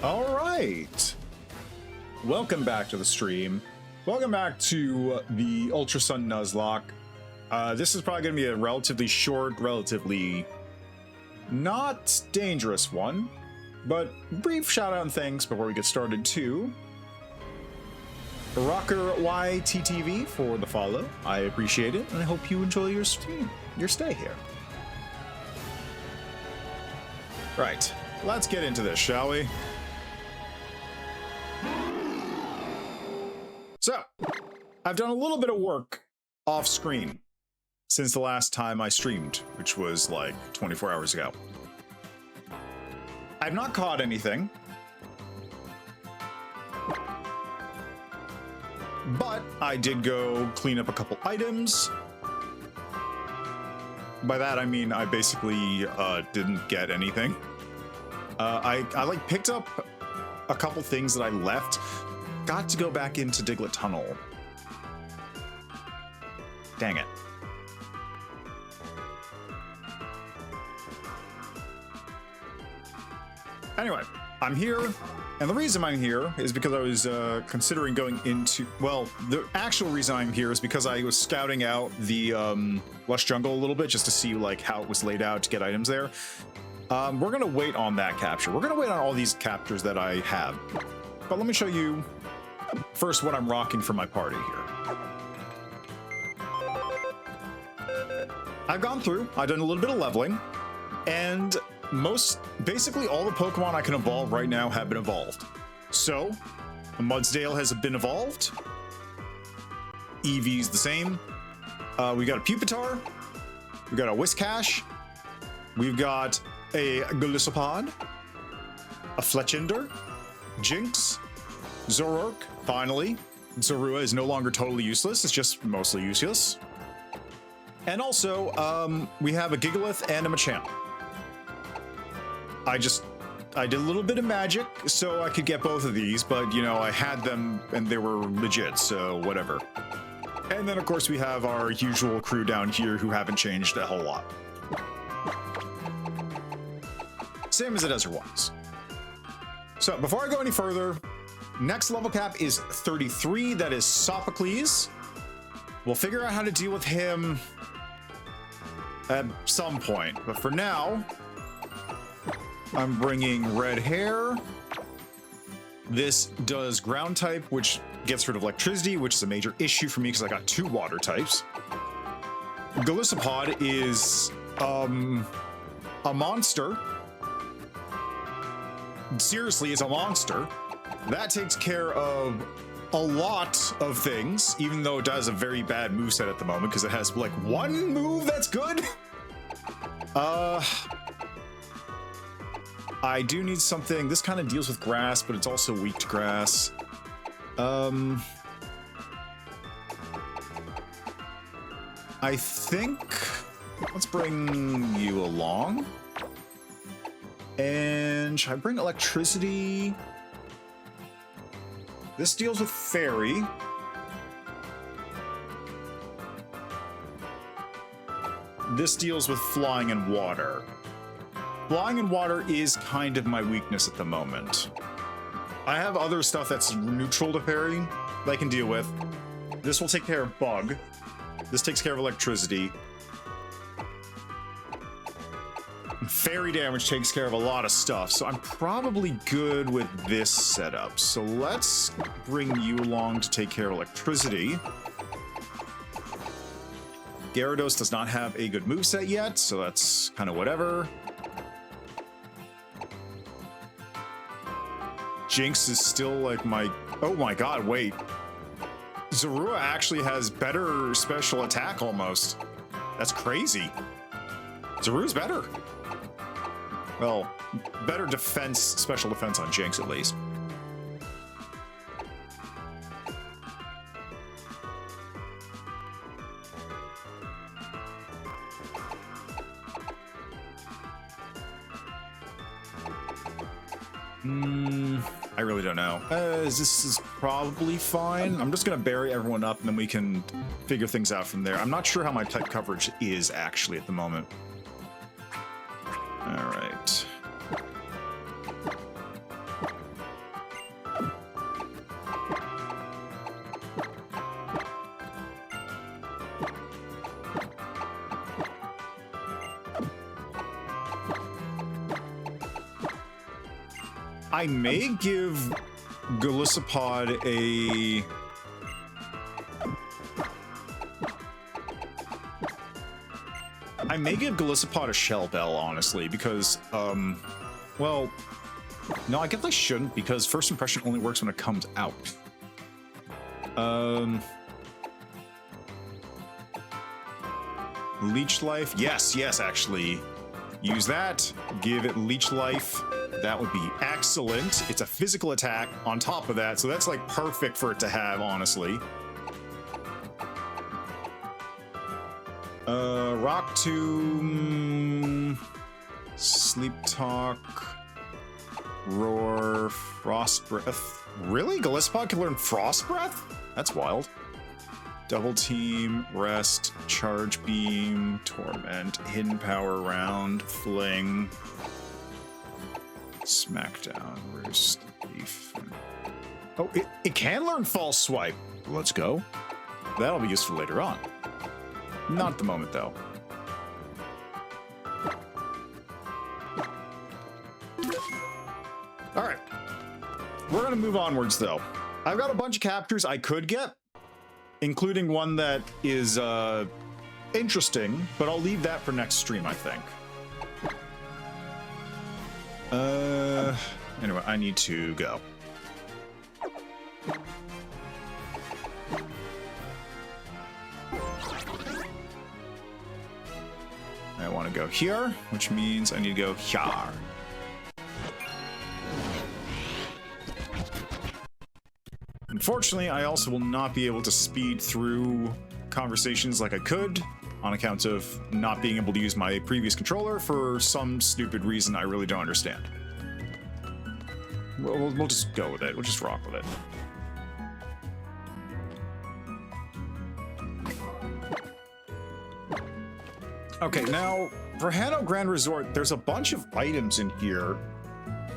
All right. Welcome back to the stream. Welcome back to the Ultra Sun Nuzlocke. This is probably going to be a relatively short, relatively not dangerous one, but brief shout out and thanks before we get started to Rocker YTTV for the follow. I appreciate it, and I hope you enjoy your stream, your stay here. Right, let's get into this, shall we? So, I've done a little bit of work off screen since the last time I streamed, which was like 24 hours ago. I've not caught anything, but I did go clean up a couple items. By that I mean I basically didn't get anything. I like picked up a couple things that I left. Got to go back into Diglett Tunnel. Dang it. Anyway, I'm here, and the reason I'm here is because I was considering going into... Well, the actual reason I'm here is because I was scouting out the Lush Jungle a little bit just to see like how it was laid out to get items there. We're going to wait on that capture. We're going to wait on all these captures that I have. But let me show you first what I'm rocking for my party here. I've gone through, I've done a little bit of leveling, and basically all the Pokemon I can evolve right now have been evolved. So, Mudsdale has been evolved. Eevee's the same. We got a Pupitar. We got a Whiscash. We've got a Golisopod. A Fletchinder. Jinx. Zoroark, finally. Zorua is no longer totally useless, it's just mostly useless. And also, we have a Gigalith and a Machamp. I did a little bit of magic so I could get both of these, but you know, I had them and they were legit, so whatever. And then of course we have our usual crew down here who haven't changed a whole lot. Same as it Desert was. So before I go any further, next level cap is 33, that is Sophocles. We'll figure out how to deal with him at some point, but for now, I'm bringing red hair. This does ground type, which gets rid of electricity, which is a major issue for me because I got 2 water types. Golisopod is a monster. Seriously, it's a monster. That takes care of a lot of things, even though it does a very bad moveset at the moment because it has like 1 move that's good. I do need something. This kind of deals with grass, but it's also weak to grass. I think let's bring you along. And should I bring electricity? This deals with fairy. This deals with flying and water. Flying and water is kind of my weakness at the moment. I have other stuff that's neutral to fairy that I can deal with. This will take care of bug. This takes care of electricity. Fairy damage takes care of a lot of stuff, so I'm probably good with this setup. So let's bring you along to take care of electricity. Gyarados does not have a good moveset yet, so that's kind of whatever. Jinx is still like my... Oh my god, wait. Zorua actually has better special attack almost. That's crazy. Zorua's better. Well, better defense, special defense on Jinx at least. I really don't know. This is probably fine. I'm just gonna bury everyone up and then we can figure things out from there. I'm not sure how my type coverage is actually at the moment. All right. I may give Golisopod a... I may give Golisopod a Shell Bell, honestly, because, well, no, I guess I shouldn't, because First Impression only works when it comes out. Leech Life, yes, actually. Use that, give it Leech Life. That would be excellent. It's a physical attack on top of that, so that's like perfect for it to have, honestly. Rock Tomb, Sleep Talk, Roar, Frost Breath. Really? Golisopod can learn Frost Breath? That's wild. Double Team, Rest, Charge Beam, Torment, Hidden Power Round, Fling, Smackdown, Roost, Leaf. Oh, it can learn False Swipe. Let's go. That'll be useful later on. Not at the moment, though. All right. We're going to move onwards, though. I've got a bunch of captures I could get, including one that is interesting, but I'll leave that for next stream, I think. Anyway, I need to go. I want to go here, which means I need to go here. Unfortunately, I also will not be able to speed through conversations like I could on account of not being able to use my previous controller for some stupid reason I really don't understand. We'll just go with it. We'll just rock with it. Okay, now, for Hano Grand Resort, there's a bunch of items in here,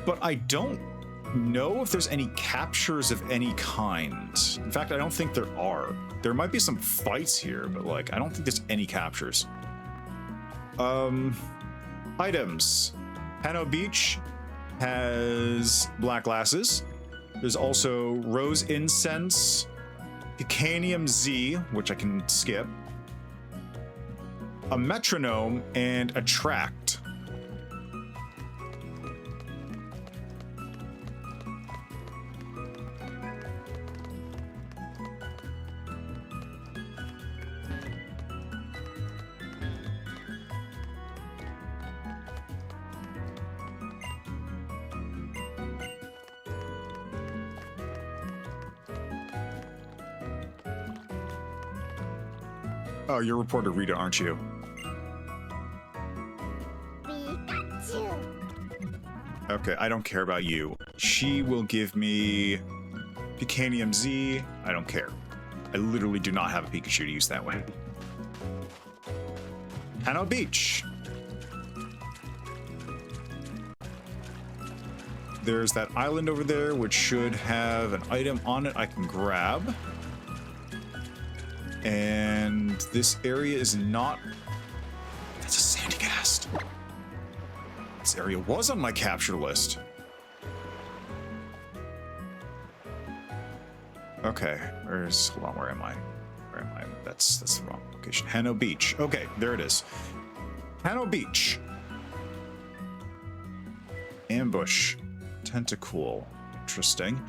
but I don't know if there's any captures of any kind. In fact, I don't think there are. There might be some fights here, but, like, I don't think there's any captures. Items. Hano Beach has black glasses. There's also Rose Incense, Picanium Z, which I can skip, a metronome, and a tract. Oh, you're reporter Rita, aren't you? Okay, I don't care about you. She will give me Picanium Z. I don't care. I literally do not have a Pikachu to use that way. Hano Beach. There's that island over there, which should have an item on it I can grab. And this area is not... That's a sandy cast. This area was on my capture list. Okay, hold on, where am I? Where am I? That's the wrong location. Hano Beach. Okay, there it is. Hano Beach. Ambush. Tentacool. Interesting.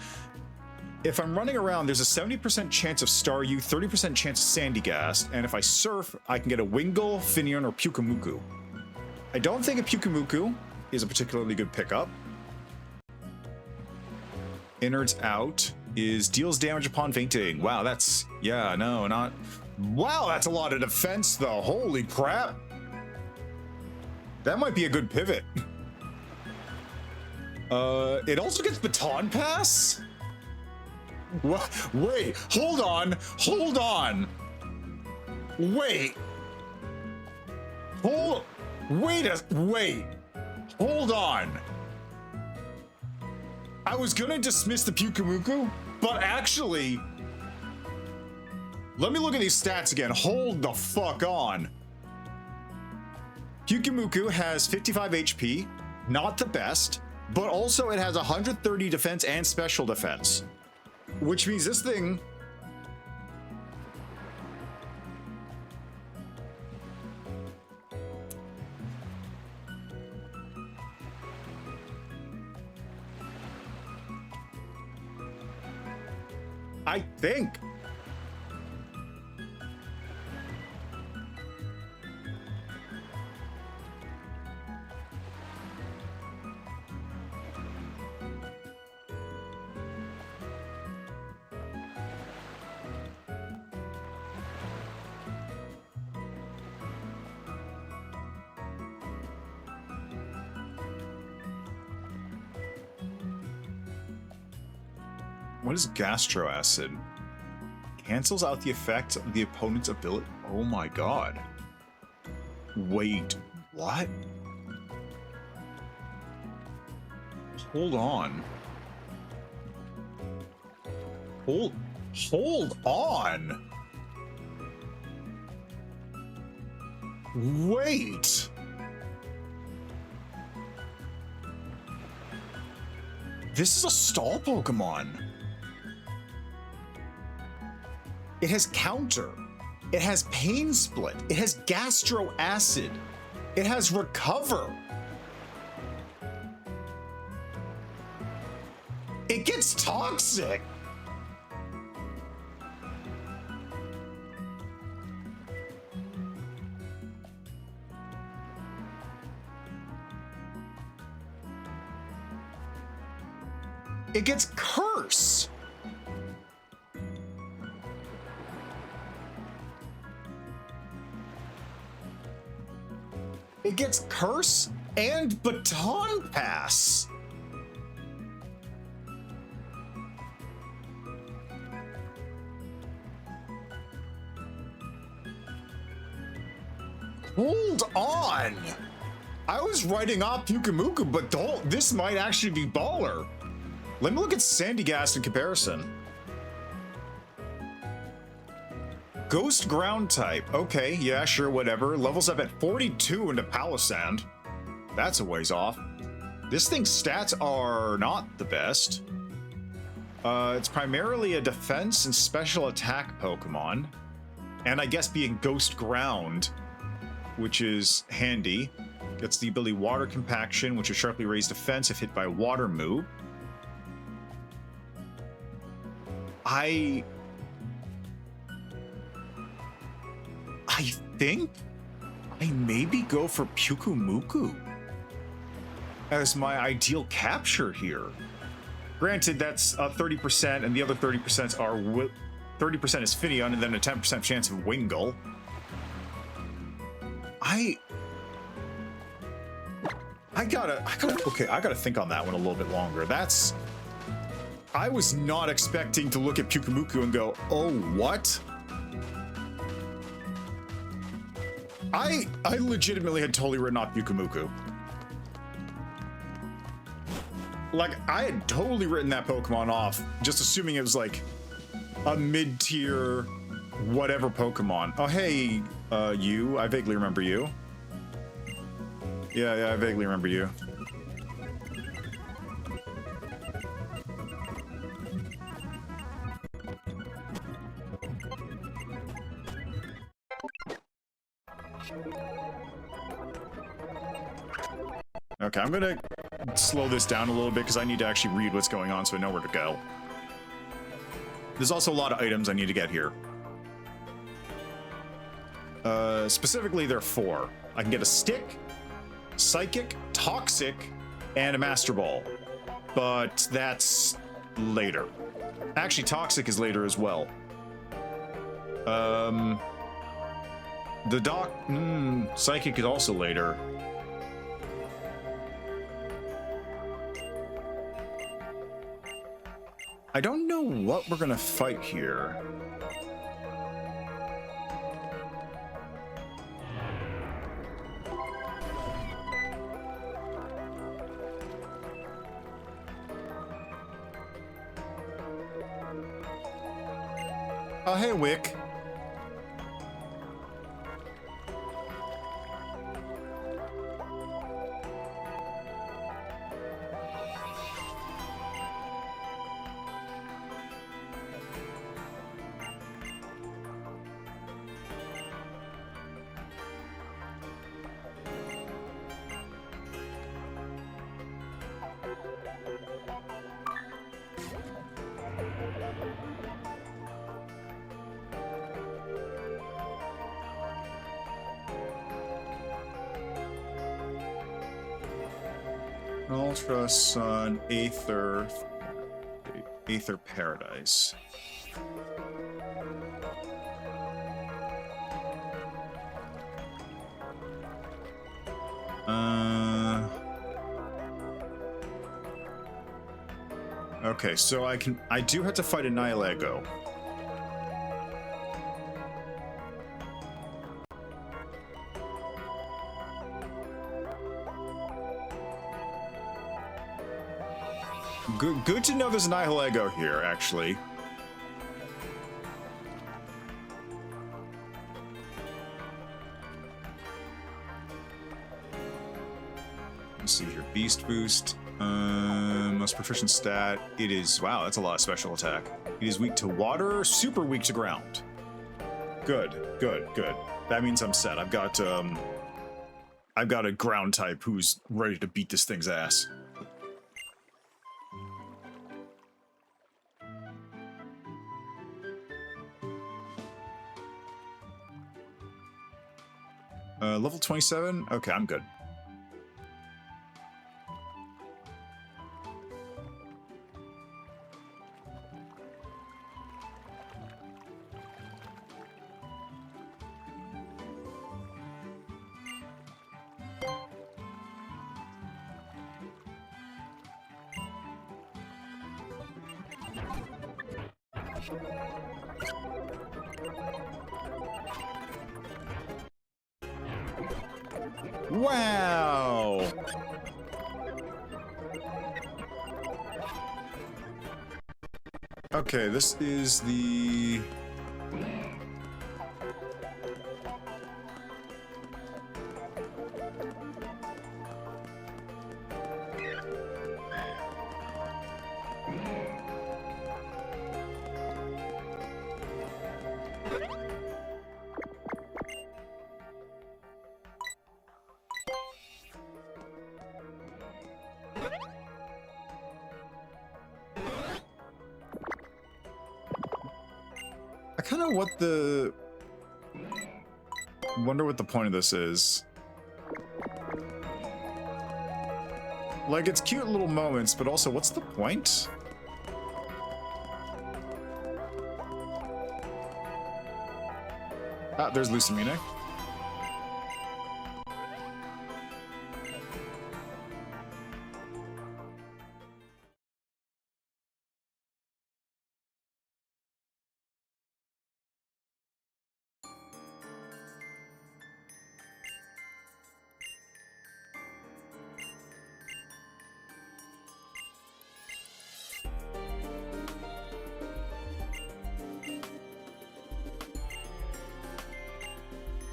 If I'm running around, there's a 70% chance of Staryu, 30% chance of Sandygast, and if I surf, I can get a Wingull, Finneon, or Pyukumuku. I don't think a Pyukumuku is a particularly good pickup. Innards Out is deals damage upon fainting. Wow, that's... Yeah, no, not... Wow, that's a lot of defense, though. Holy crap. That might be a good pivot. It also gets Baton Pass? What? Wait, hold on. Wait. Hold on. I was gonna dismiss the Pyukumuku, but actually, let me look at these stats again. Hold the fuck on. Pyukumuku has 55 HP, not the best. but also it has 130 defense and special defense, which means this thing I think what is gastro acid? Cancels out the effect of the opponent's ability. Oh my god. Wait, what? Hold on. Hold on. Wait. This is a stall Pokemon. It has counter. It has pain split. It has gastro acid. It has recover. It gets toxic. It gets curse. It gets curse and baton pass. Hold on. I was writing off Pyukumuku, but this might actually be baller. Let me look at Sandygast in comparison. Ghost ground type. Okay, yeah, sure, whatever. Levels up at 42 into Palisand. That's a ways off. This thing's stats are not the best. It's primarily a defense and special attack Pokemon. And I guess being ghost ground, which is handy. Gets the ability Water Compaction, which is sharply raised defense if hit by a water move. I think I maybe go for Pyukumuku as my ideal capture here. Granted, that's 30%, and the other 30% are 30% is Finneon, and then a 10% chance of Wingull. I gotta think on that one a little bit longer. I was not expecting to look at Pyukumuku and go, oh, what? I legitimately had totally written off Pyukumuku. Like, I had totally written that Pokemon off, just assuming it was like a mid-tier whatever Pokemon. Oh, hey, you. I vaguely remember you. Yeah, I vaguely remember you. Okay, I'm gonna slow this down a little bit because I need to actually read what's going on so I know where to go. There's also a lot of items I need to get here. Specifically, there are 4. I can get a stick, psychic, toxic, and a master ball. But that's later. Actually, toxic is later as well. Psychic is also later. I don't know what we're gonna fight here. Oh, hey, Wick. Ultra Sun, Aether, Aether Paradise. Okay, so I do have to fight a Nihilego. Good to know there's a Nihilego here, actually. Let's see here. Beast boost. Most proficient stat. It is, wow, that's a lot of special attack. It is weak to water, super weak to ground. Good. That means I'm set. I've got a ground type who's ready to beat this thing's ass. Level 27? Okay, I'm good. Wow! Okay, this is the... I kind of wonder what the point of this is. Like, it's cute little moments, but also, what's the point? Ah, there's Lucamine.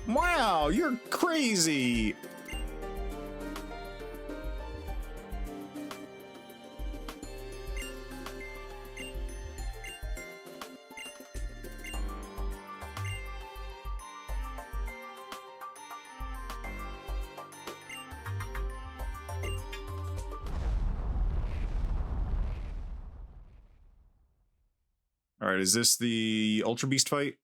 Wow, you're crazy! Alright, is this the Ultra Beast fight?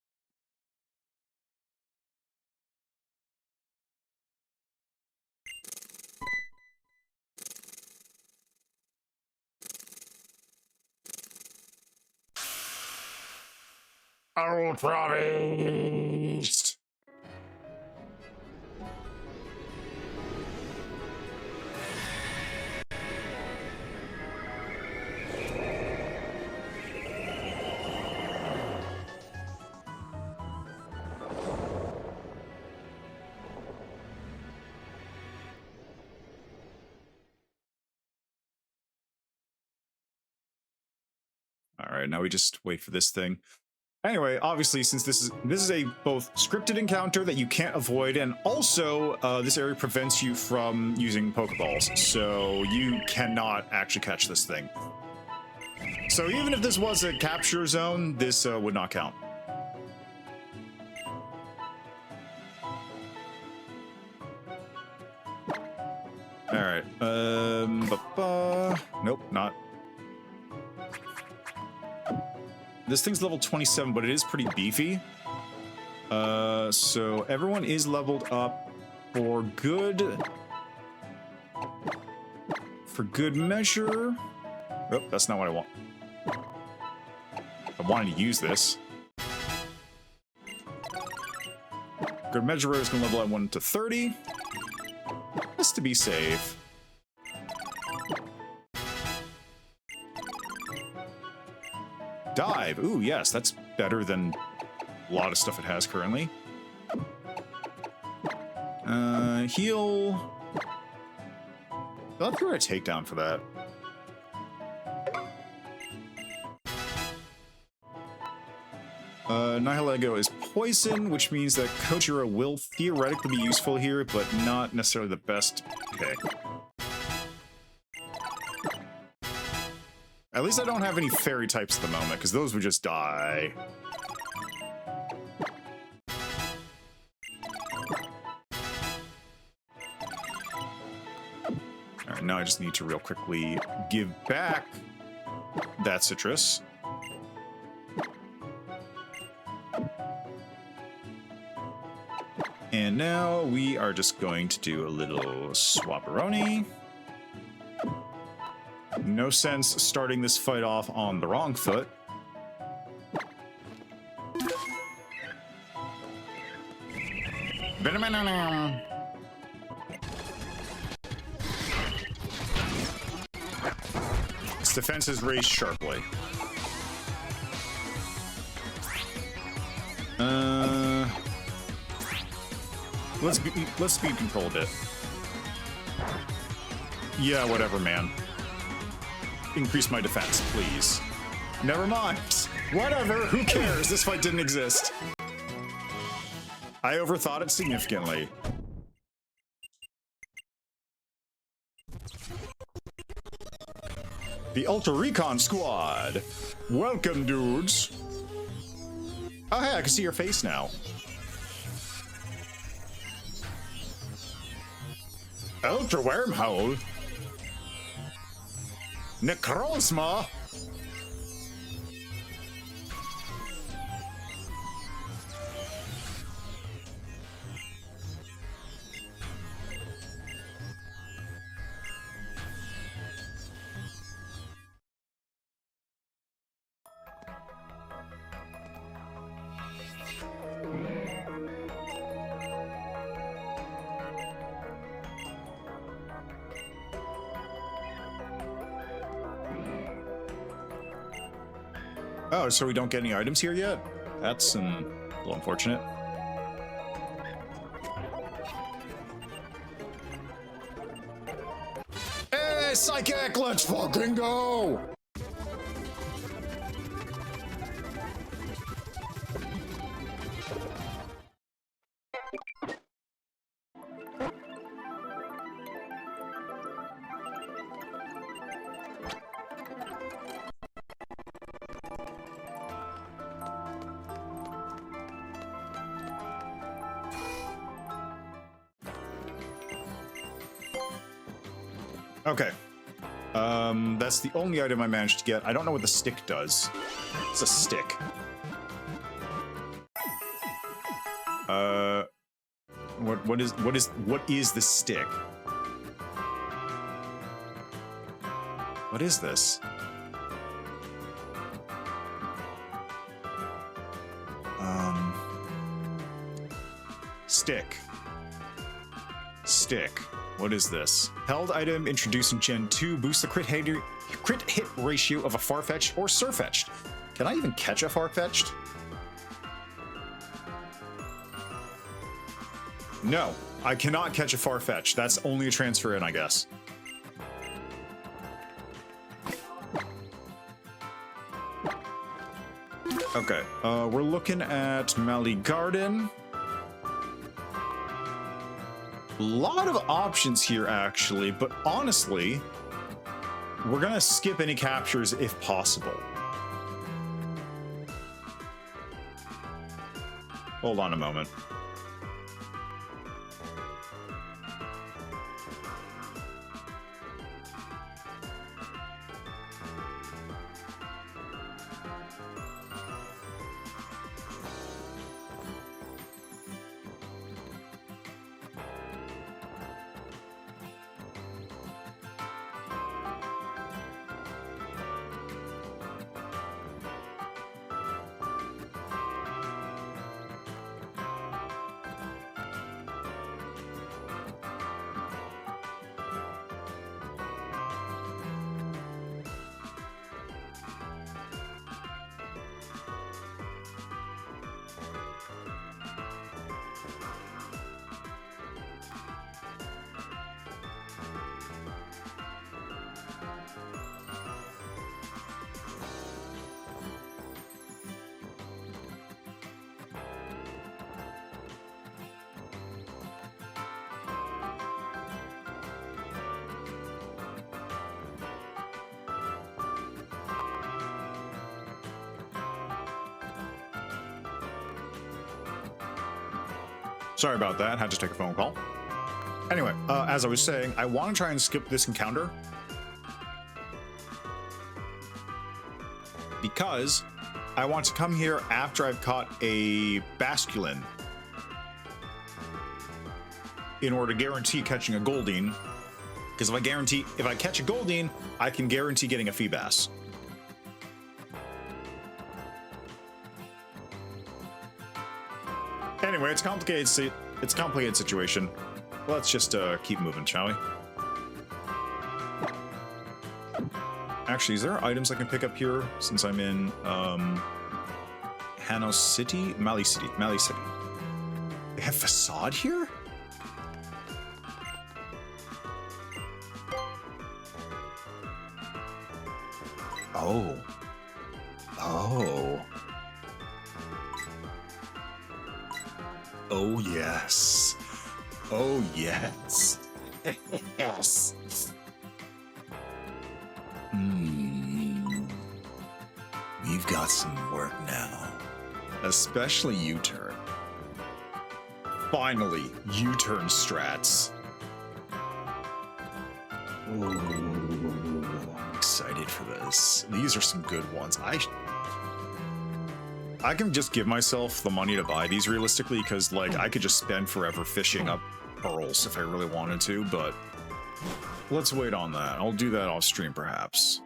Ultra Beast! Alright, now we just wait for this thing. Anyway, obviously, since this is a both scripted encounter that you can't avoid, and also this area prevents you from using Pokeballs, so you cannot actually catch this thing. So even if this was a capture zone, this would not count. Alright, nope, not. This thing's level 27, but it is pretty beefy. So everyone is leveled up for good for good measure... Oh, that's not what I want. I wanted to use this. Good measure is going to level that one to 30. Just to be safe. Dive. Ooh, yes, that's better than a lot of stuff it has currently. Heal. I'll have to go a takedown for that. Nihilego is poison, which means that Kojiro will theoretically be useful here, but not necessarily the best pick. At least I don't have any fairy types at the moment, because those would just die. Alright, now I just need to real quickly give back that citrus. And now we are just going to do a little swapperoni. No sense starting this fight off on the wrong foot. Its defense is raised sharply. Let's speed control a bit. Yeah, whatever, man. Increase my defense, please. Never mind. Whatever, who cares? This fight didn't exist. I overthought it significantly. The Ultra Recon Squad. Welcome, dudes. Oh, hey, I can see your face now. Ultra Wormhole? Necrozma? Oh, so we don't get any items here yet? That's a little unfortunate. Hey, Psychic, let's fucking go! Okay. That's the only item I managed to get. I don't know what the stick does. It's a stick. What is the stick? What is this? Stick. Stick. What is this? Held item introduced in Gen 2 boosts the crit hit ratio of a Farfetch'd or Surfetch'd. Can I even catch a Farfetch'd? No, I cannot catch a Farfetch'd. That's only a transfer in, I guess. Okay, we're looking at Mali Garden. A lot of options here, actually, but honestly, we're gonna skip any captures if possible. Hold on a moment. Sorry about that. Had to take a phone call. Anyway, as I was saying, I want to try and skip this encounter because I want to come here after I've caught a Basculin in order to guarantee catching a Goldeen. Because if I catch a Goldeen, I can guarantee getting a Feebas. Anyway, it's complicated. It's a complicated situation. Let's just keep moving, shall we? Actually, is there items I can pick up here since I'm in Hanos City? Mali City. They have Facade here? Oh. Oh, yes. Oh, yes. Yes. We've got some work now. Especially U-turn. Finally, U-turn strats. Ooh, I'm excited for this. These are some good ones. I can just give myself the money to buy these realistically, because like I could just spend forever fishing up pearls if I really wanted to, but let's wait on that. I'll do that off stream perhaps.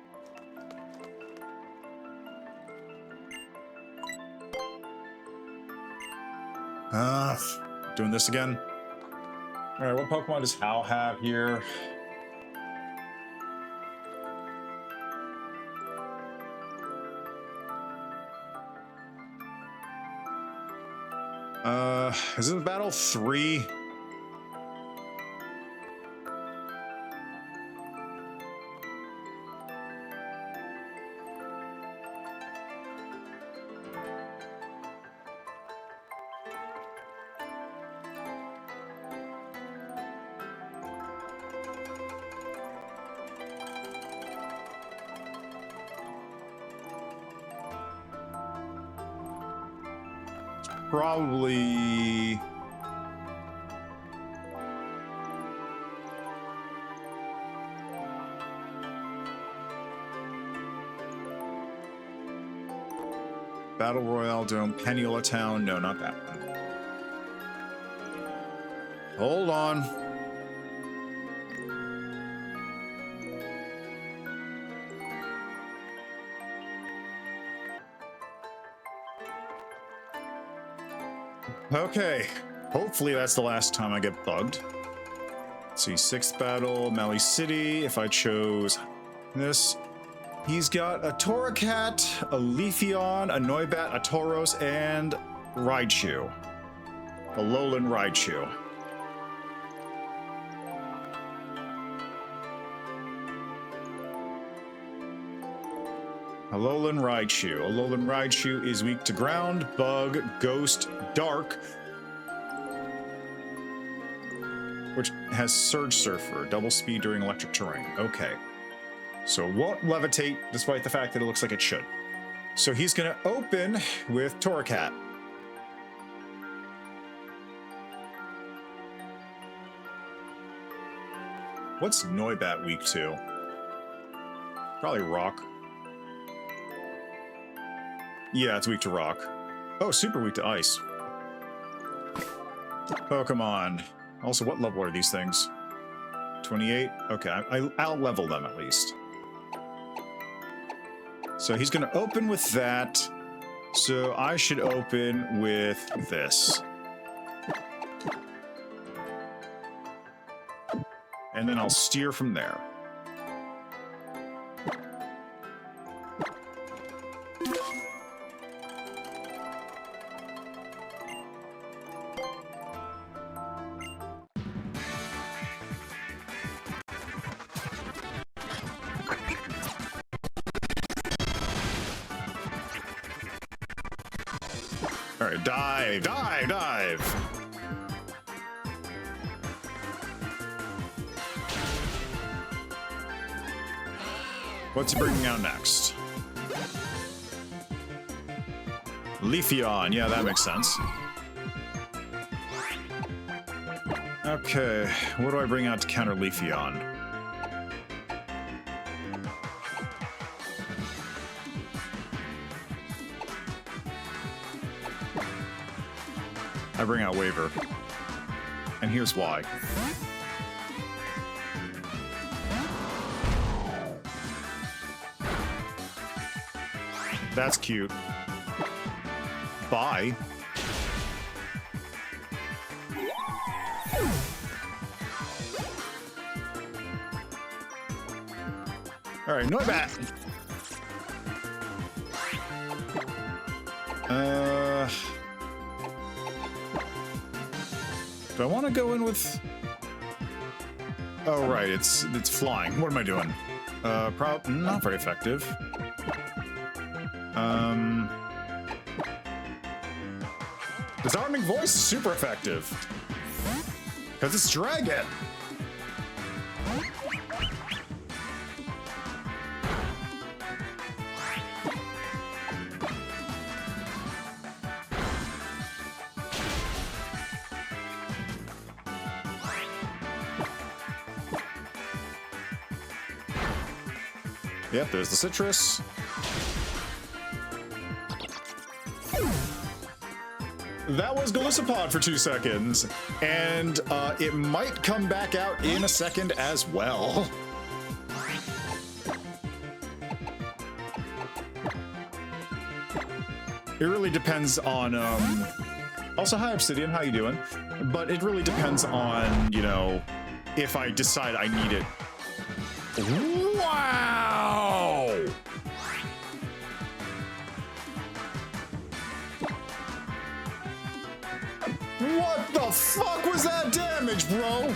Doing this again. All right, what Pokemon does Hal have here? Is it Battle 3? Probably... Battle Royale Dome, Peniala Town. No, not that one. Hold on. Okay. Hopefully that's the last time I get bugged. Let's see, 6th battle, Mali City. If I chose this, he's got a Torracat, a Leafeon, a Noibat, a Tauros, and Raichu. A Alolan Raichu. Alolan Raichu. Alolan Raichu is weak to ground, bug, ghost, dark, which has Surge Surfer, double speed during electric terrain. Okay. So it won't levitate, despite the fact that it looks like it should. So he's going to open with Torracat. What's Noibat weak to? Probably rock. Yeah, it's weak to rock. Oh, super weak to ice. Pokemon. Also, what level are these things? 28? Okay, I'll level them at least. So he's going to open with that. So I should open with this. And then I'll steer from there. All right, dive, dive, dive. What's he bringing out next? Leafeon, yeah, that makes sense. Okay, what do I bring out to counter Leafeon? I bring out Waver. And here's why. That's cute. Bye. Alright, Noibat! Do I want to go in with... Oh, right, it's flying. What am I doing? Not very effective. Disarming Voice is super effective. Because it's Dragon. Yep, there's the citrus. That was Golisopod for 2 seconds, and it might come back out in a second as well. It really depends on, also, hi Obsidian, how you doing? But it really depends on, you know, if I decide I need it. Wow! What the fuck was that damage, bro?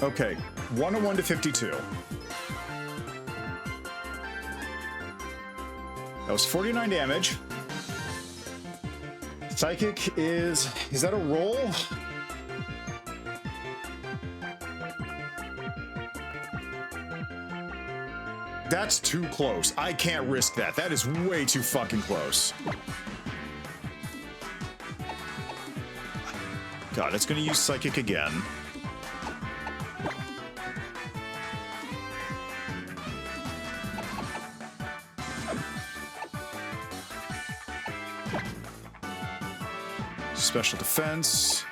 Okay, 101 to 52. That was 49 damage. Psychic is that a roll? That's too close. I can't risk that. That is way too fucking close. God, it's gonna use Psychic again. Special defense.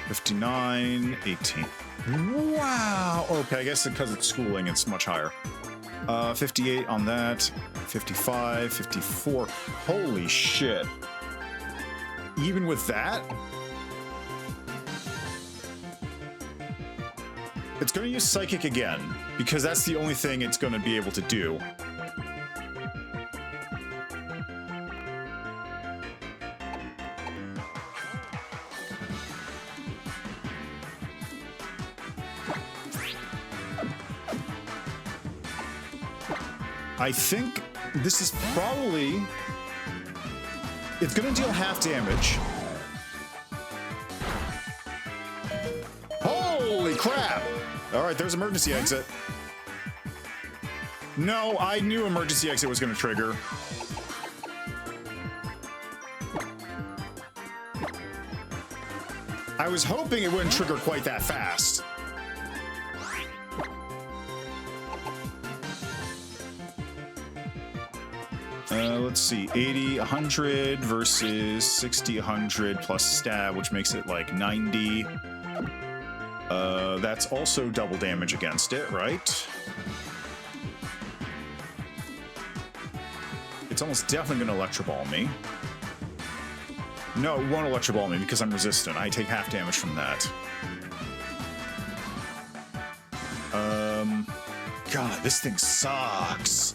59, 18. Wow! Okay, I guess because it's schooling, it's much higher. 58 on that. 55, 54. Holy shit. Even with that? It's going to use Psychic again, because that's the only thing it's going to be able to do. I think this is probably... It's gonna deal half damage. Holy crap! Alright, there's emergency exit. No, I knew emergency exit was gonna trigger. I was hoping it wouldn't trigger quite that fast. Let's see, 80, 100 versus 60, 100 plus stab, which makes it like 90. That's also double damage against it, right? It's almost definitely gonna Electro Ball me. No, it won't Electro Ball me because I'm resistant. I take half damage from that. God, this thing sucks.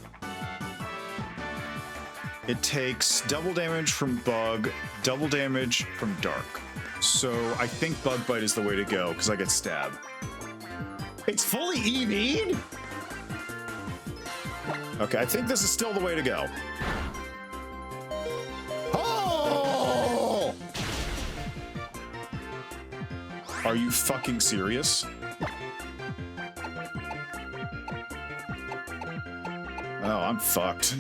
It takes double damage from Bug, double damage from Dark. So I think Bug Bite is the way to go, because I get Stab. It's fully EV'd? Okay, I think this is still the way to go. Oh! Are you fucking serious? Oh, I'm fucked.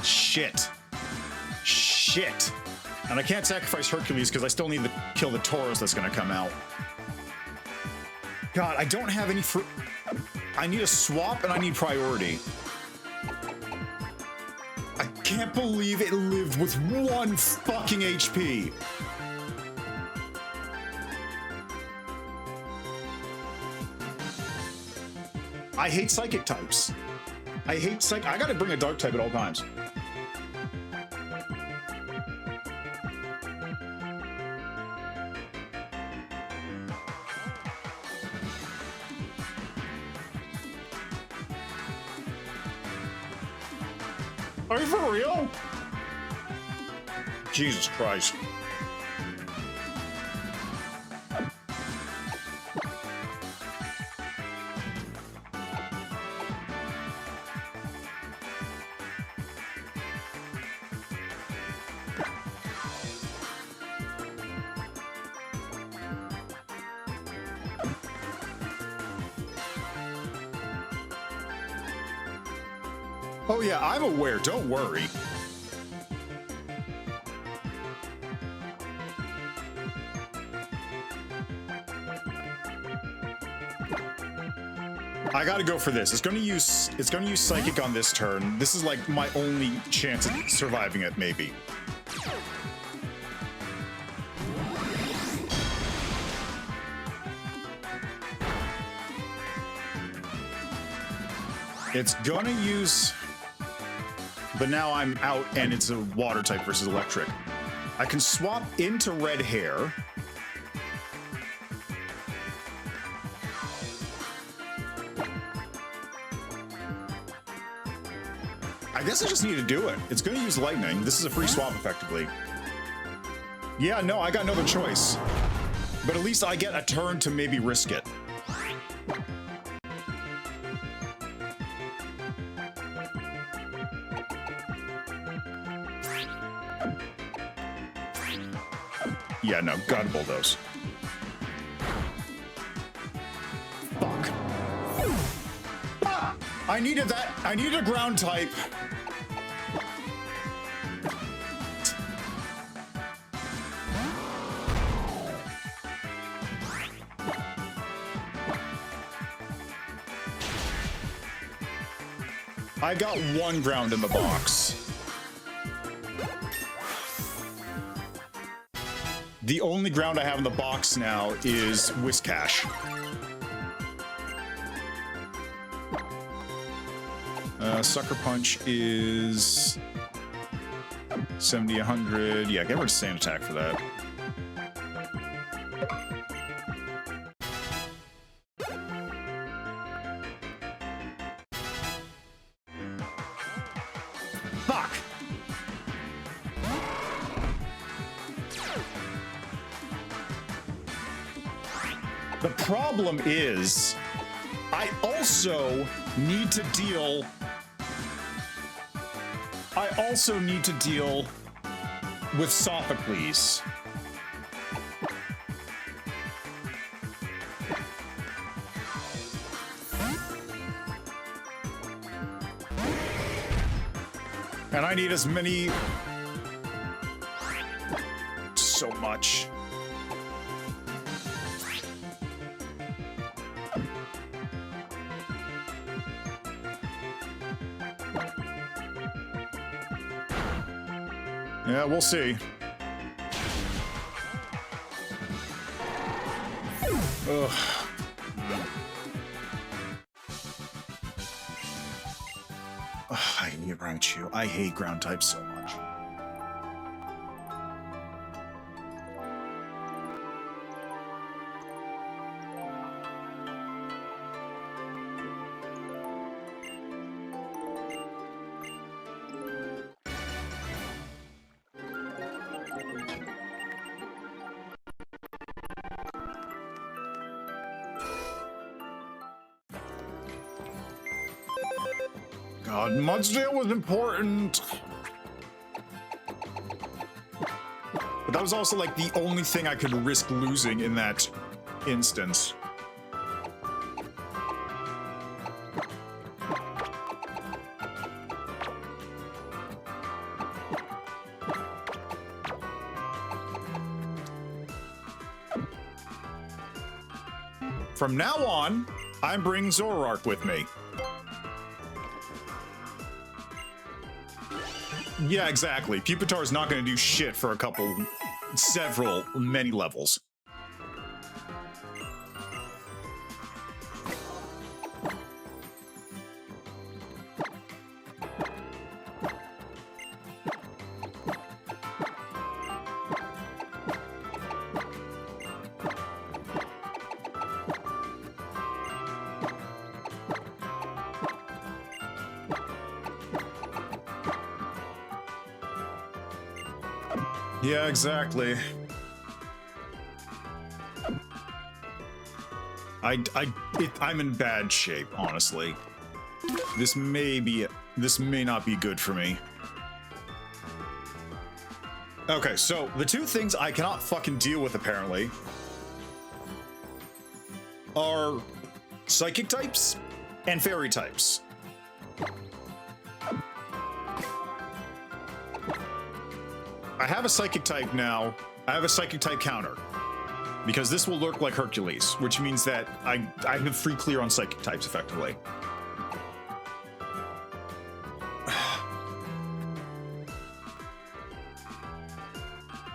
Shit. Shit. And I can't sacrifice Hercules because I still need to kill the Taurus that's gonna come out. God, I don't have any fruit. I need a swap and I need priority. I can't believe it lived with 1 fucking HP. I hate psychic types. I gotta bring a dark type at all times. Are you for real? Jesus Christ. Oh yeah, I'm aware, don't worry. I gotta go for this. It's gonna use Psychic on this turn. This is like my only chance at surviving it, maybe. It's gonna use... But now I'm out and it's a water type versus electric. I can swap into red hair. I guess I just need to do it. It's going to use lightning. This is a free swap, effectively. Yeah, no, I got no other choice. But at least I get a turn to maybe risk it. Yeah, no, gotta bulldoze. Fuck. Ah! I needed that. I needed a ground type. I got 1 ground in the box. The only ground I have in the box now is Whiscash. Sucker Punch is 70, 100. Yeah, get rid of Sand Attack for that. Fuck! The problem is, I also need to deal with Sophocles. And I need as many... So much. Yeah, we'll see. Ugh. I hate ground chew. I hate ground types so much. God, Mudsdale was important. But that was also like the only thing I could risk losing in that instance. From now on, I'm bringing Zoroark with me. Yeah, exactly. Pupitar's not going to do shit for many levels. Yeah, exactly. I'm in bad shape, honestly. This may not be good for me. Okay, so the two things I cannot fucking deal with, apparently, are psychic types and fairy types. I have a psychic type now. I have a psychic type counter. Because this will lurk like Hercules, which means that I have free clear on psychic types, effectively.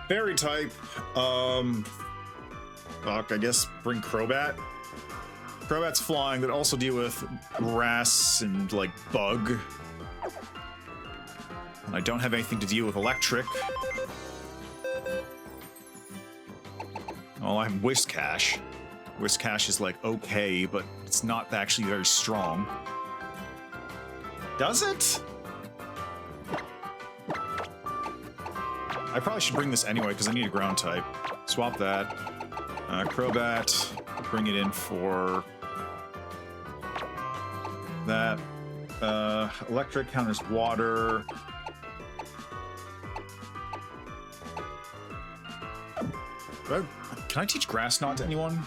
Fairy type, fuck, I guess bring Crobat. Crobat's flying, but also deal with grass and, like, bug. And I don't have anything to deal with electric. Well, I have Whiscash. Whiscash is, like, okay, but it's not actually very strong. Does it? I probably should bring this anyway, because I need a ground type. Swap that. Crobat. Bring it in for... that. Electric counters water. Can I teach Grass Knot to anyone?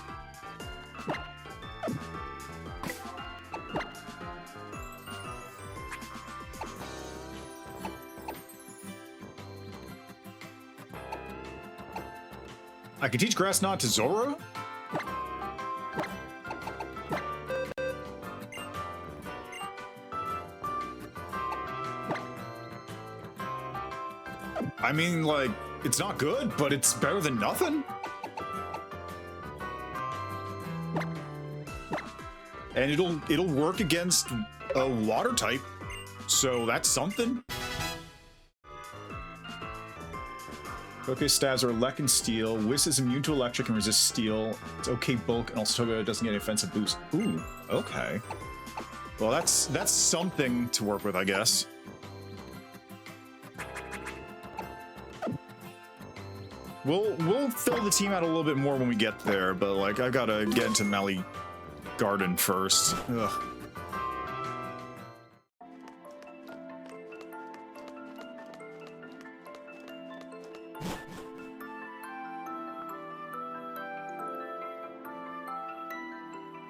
I can teach Grass Knot to Zora? I mean, like, it's not good, but it's better than nothing. And it'll work against a water type, so that's something. Pokestabs are Elec and Steel. Whis is immune to electric and resists steel. It's okay bulk, and also Toga doesn't get an offensive boost. Ooh, okay. Well, that's something to work with, I guess. We'll fill the team out a little bit more when we get there, but like I gotta get into Mally Garden first. Ugh.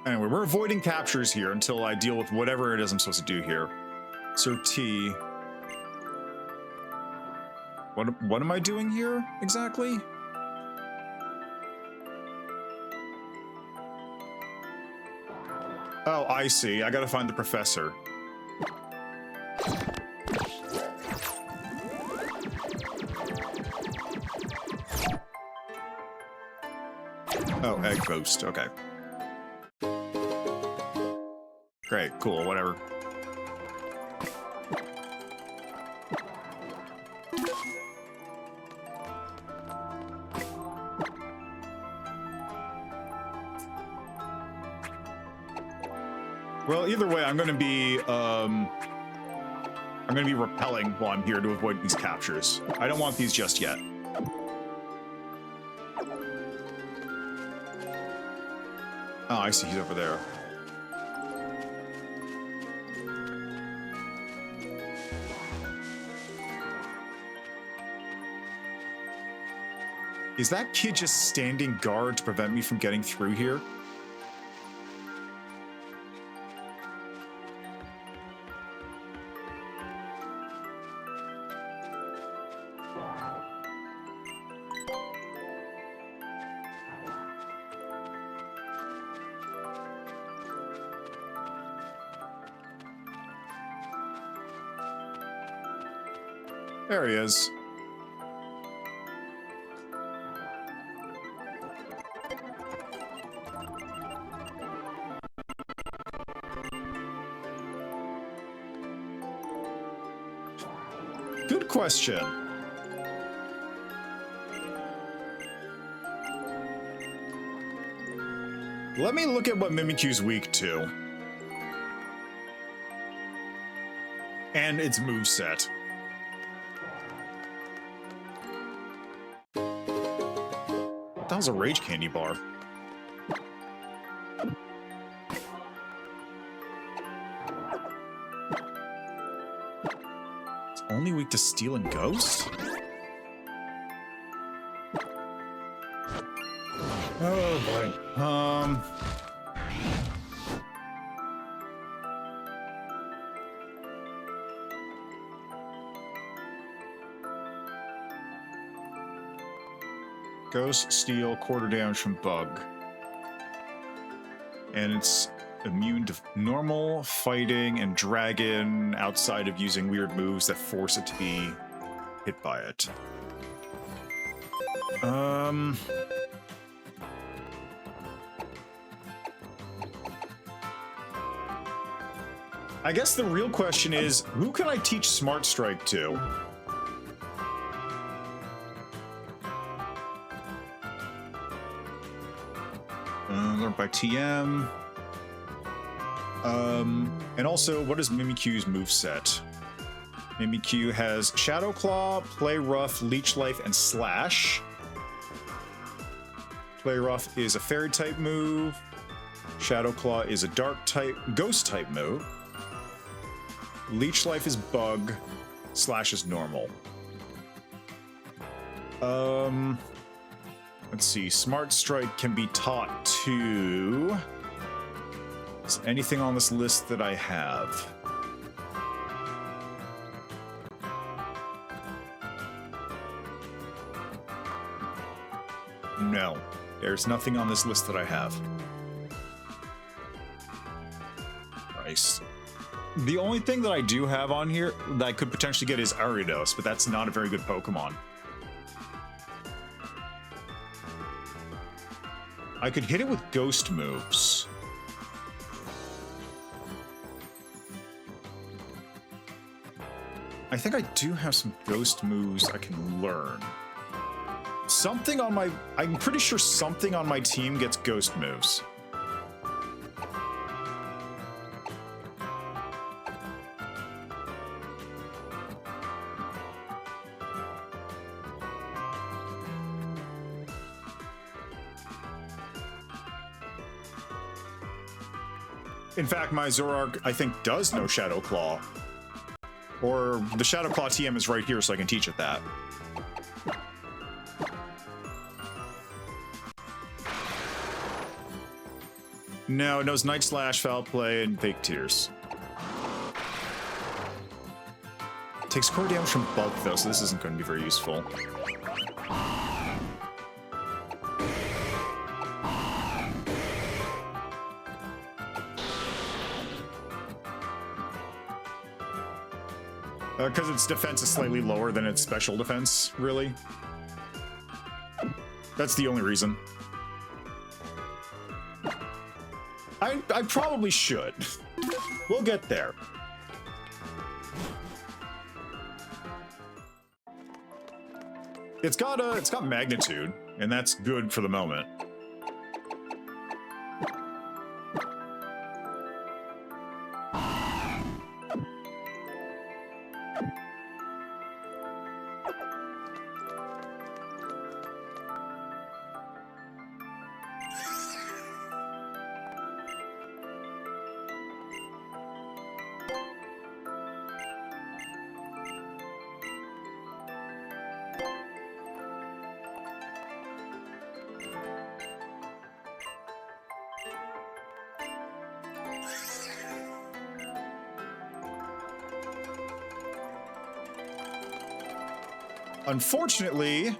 Anyway, we're avoiding captures here until I deal with whatever it is I'm supposed to do here. Sir T. What am I doing here exactly? Oh, I see. I gotta find the professor. Oh, Egg Ghost. Okay. Great, cool, whatever. Well, either way, I'm gonna be repelling while I'm here to avoid these captures. I don't want these just yet. Oh, I see, he's over there. Is that kid just standing guard to prevent me from getting through here? There he is. Good question. Let me look at what Mimikyu's weak to. And its moveset. That was a Rage Candy bar. It's only weak to Steel and Ghost? Oh boy. Ghost, Steel, quarter damage from Bug. And it's immune to normal, fighting, and dragon outside of using weird moves that force it to be hit by it. I guess the real question is, who can I teach Smart Strike to? Learned by TM. And also, what is Mimikyu's moveset? Mimikyu has Shadow Claw, Play Rough, Leech Life, and Slash. Play Rough is a Fairy type move. Shadow Claw is a Dark type, Ghost type move. Leech Life is Bug. Slash is normal. Let's see. Smart Strike can be taught to... Is anything on this list that I have? No. There's nothing on this list that I have. Nice. The only thing that I do have on here that I could potentially get is Ariados, but that's not a very good Pokemon. I could hit it with ghost moves. I think I do have some ghost moves I can learn. Something on my... I'm pretty sure something on my team gets ghost moves. In fact, my Zoroark, I think, does know Shadow Claw. Or the Shadow Claw TM is right here, so I can teach it that. No, it knows Night Slash, Foul Play, and Fake Tears. Takes core damage from Bug, though, so this isn't going to be very useful. Because its defense is slightly lower than its special defense, really. That's the only reason. I probably should. We'll get there. It's got magnitude, and that's good for the moment. Unfortunately,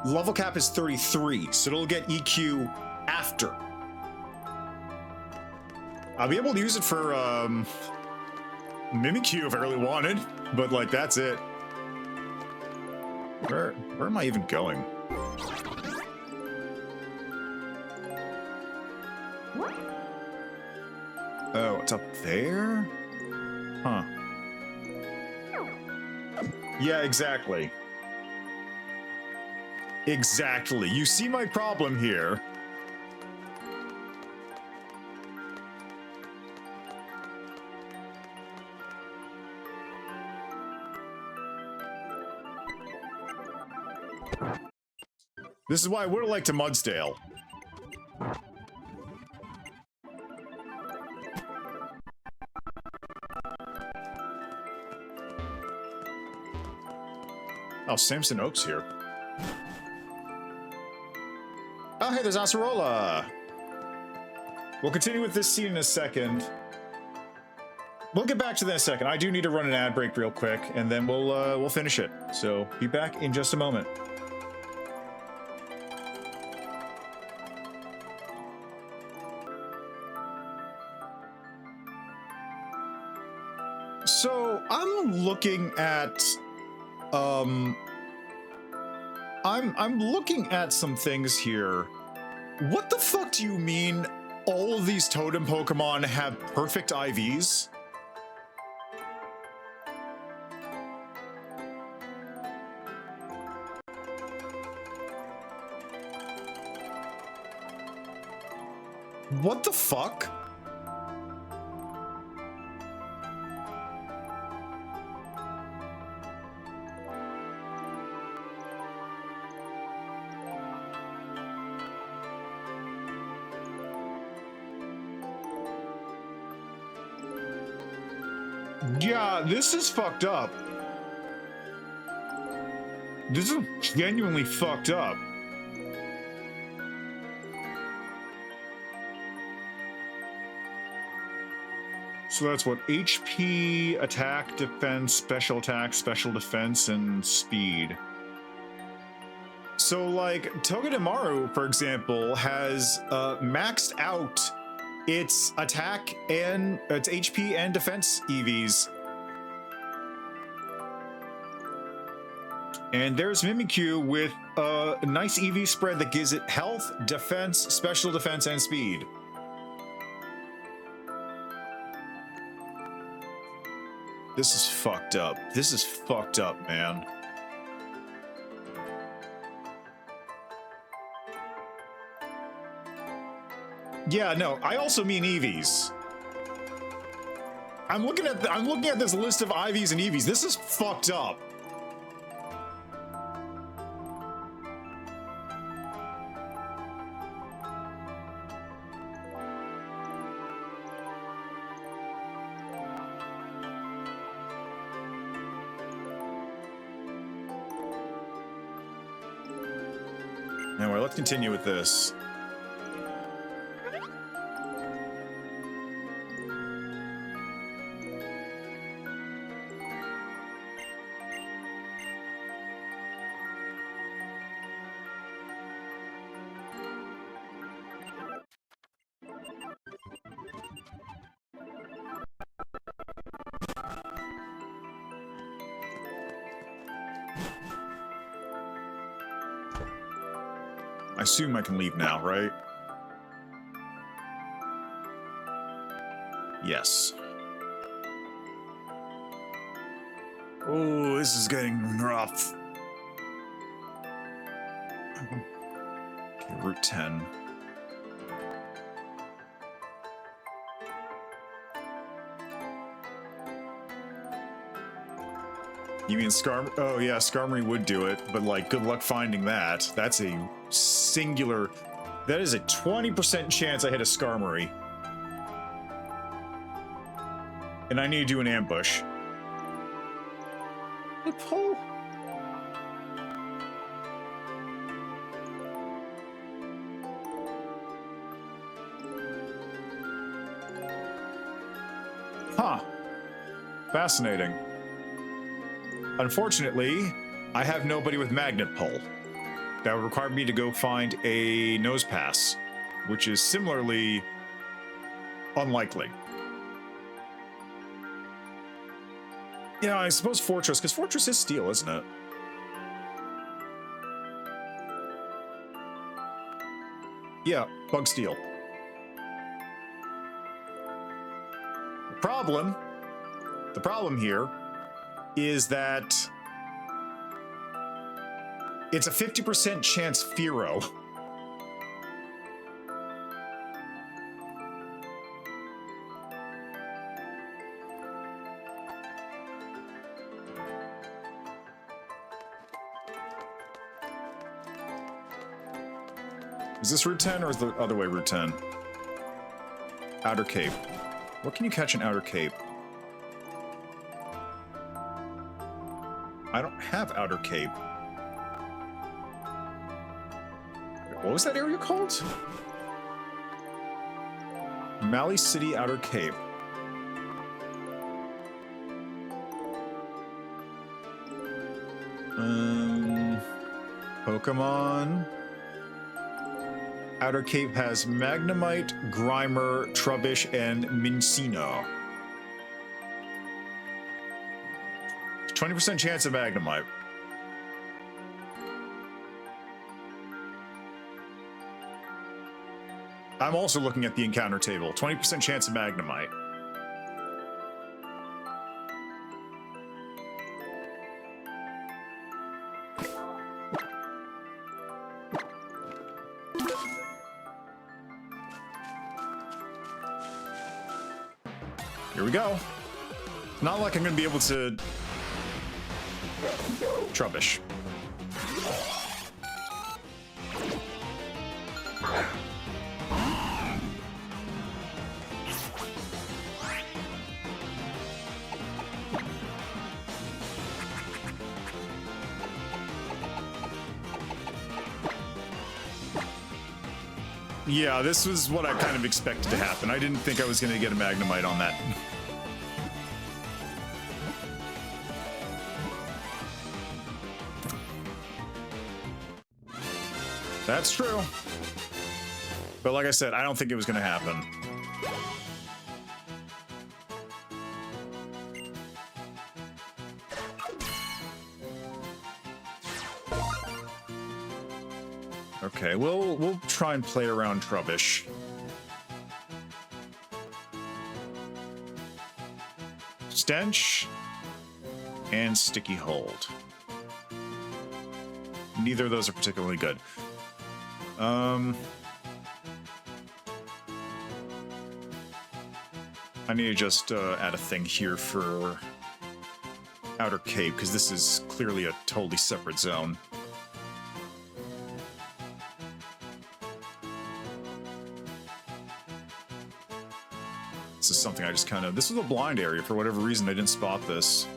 level cap is 33, so it'll get EQ after. I'll be able to use it for Mimikyu if I really wanted, but like that's it. Where am I even going? Oh, it's up there? Huh. Yeah, exactly. Exactly. You see my problem here. This is why I would have liked to Mudsdale. Oh, Samson Oak's here. Oh, hey, there's Acerola. We'll continue with this scene in a second. We'll get back to that in a second. I do need to run an ad break real quick, and then we'll finish it. So be back in just a moment. So I'm looking at I'm looking at some things here. What the fuck do you mean all of these totem Pokemon have perfect IVs? What the fuck? Yeah, this is fucked up. This is genuinely fucked up. So that's what? HP, attack, defense, special attack, special defense, and speed. So like Togedemaru, for example, has maxed out its attack and its HP and defense EVs. And there's Mimikyu with a nice EV spread that gives it health, defense, special defense, and speed. This is fucked up. This is fucked up, man. Yeah, no, I also mean EVs. I'm looking at this list of IVs and EVs. This is fucked up. Anyway, let's continue with this. I assume I can leave now, right? Yes. Oh, this is getting rough. Okay, Route 10. You mean Skarmory? Oh yeah, Skarmory would do it, but like, good luck finding that. That's a singular... That is a 20% chance I hit a Skarmory. And I need to do an ambush. Hey, Paul. Huh. Fascinating. Unfortunately, I have nobody with magnet pull. That would require me to go find a nose pass, which is similarly unlikely. Yeah, I suppose Fortress, because Fortress is steel, isn't it? Yeah, bug steel. The problem here is that it's a 50% chance Fearow. Is this Route 10 or is the other way Route 10? Outer Cape. What can you catch in Outer Cape? I don't have Outer Cape. What was that area called? Mali City, Outer Cape. Pokémon. Outer Cape has Magnemite, Grimer, Trubbish, and Minccino. 20% chance of Magnemite. I'm also looking at the encounter table. 20% chance of Magnemite. Here we go. Not like I'm going to be able to... Trubbish. Yeah, this was what I kind of expected to happen. I didn't think I was going to get a Magnemite on that. That's true. But like I said, I don't think it was going to happen. Okay, we'll try and play around Trubbish. Stench and Sticky Hold. Neither of those are particularly good. I need to just add a thing here for Outer Cape, because this is clearly a totally separate zone. This is something I just kind of... This was a blind area. For whatever reason, I didn't spot this.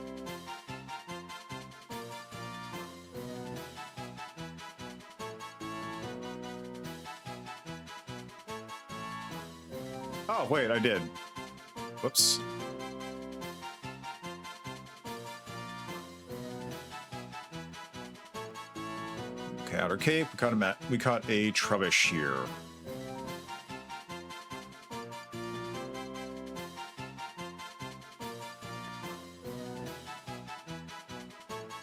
Oh, wait, I did. Whoops. Okay, Outer Cape. We caught a Trubbish here.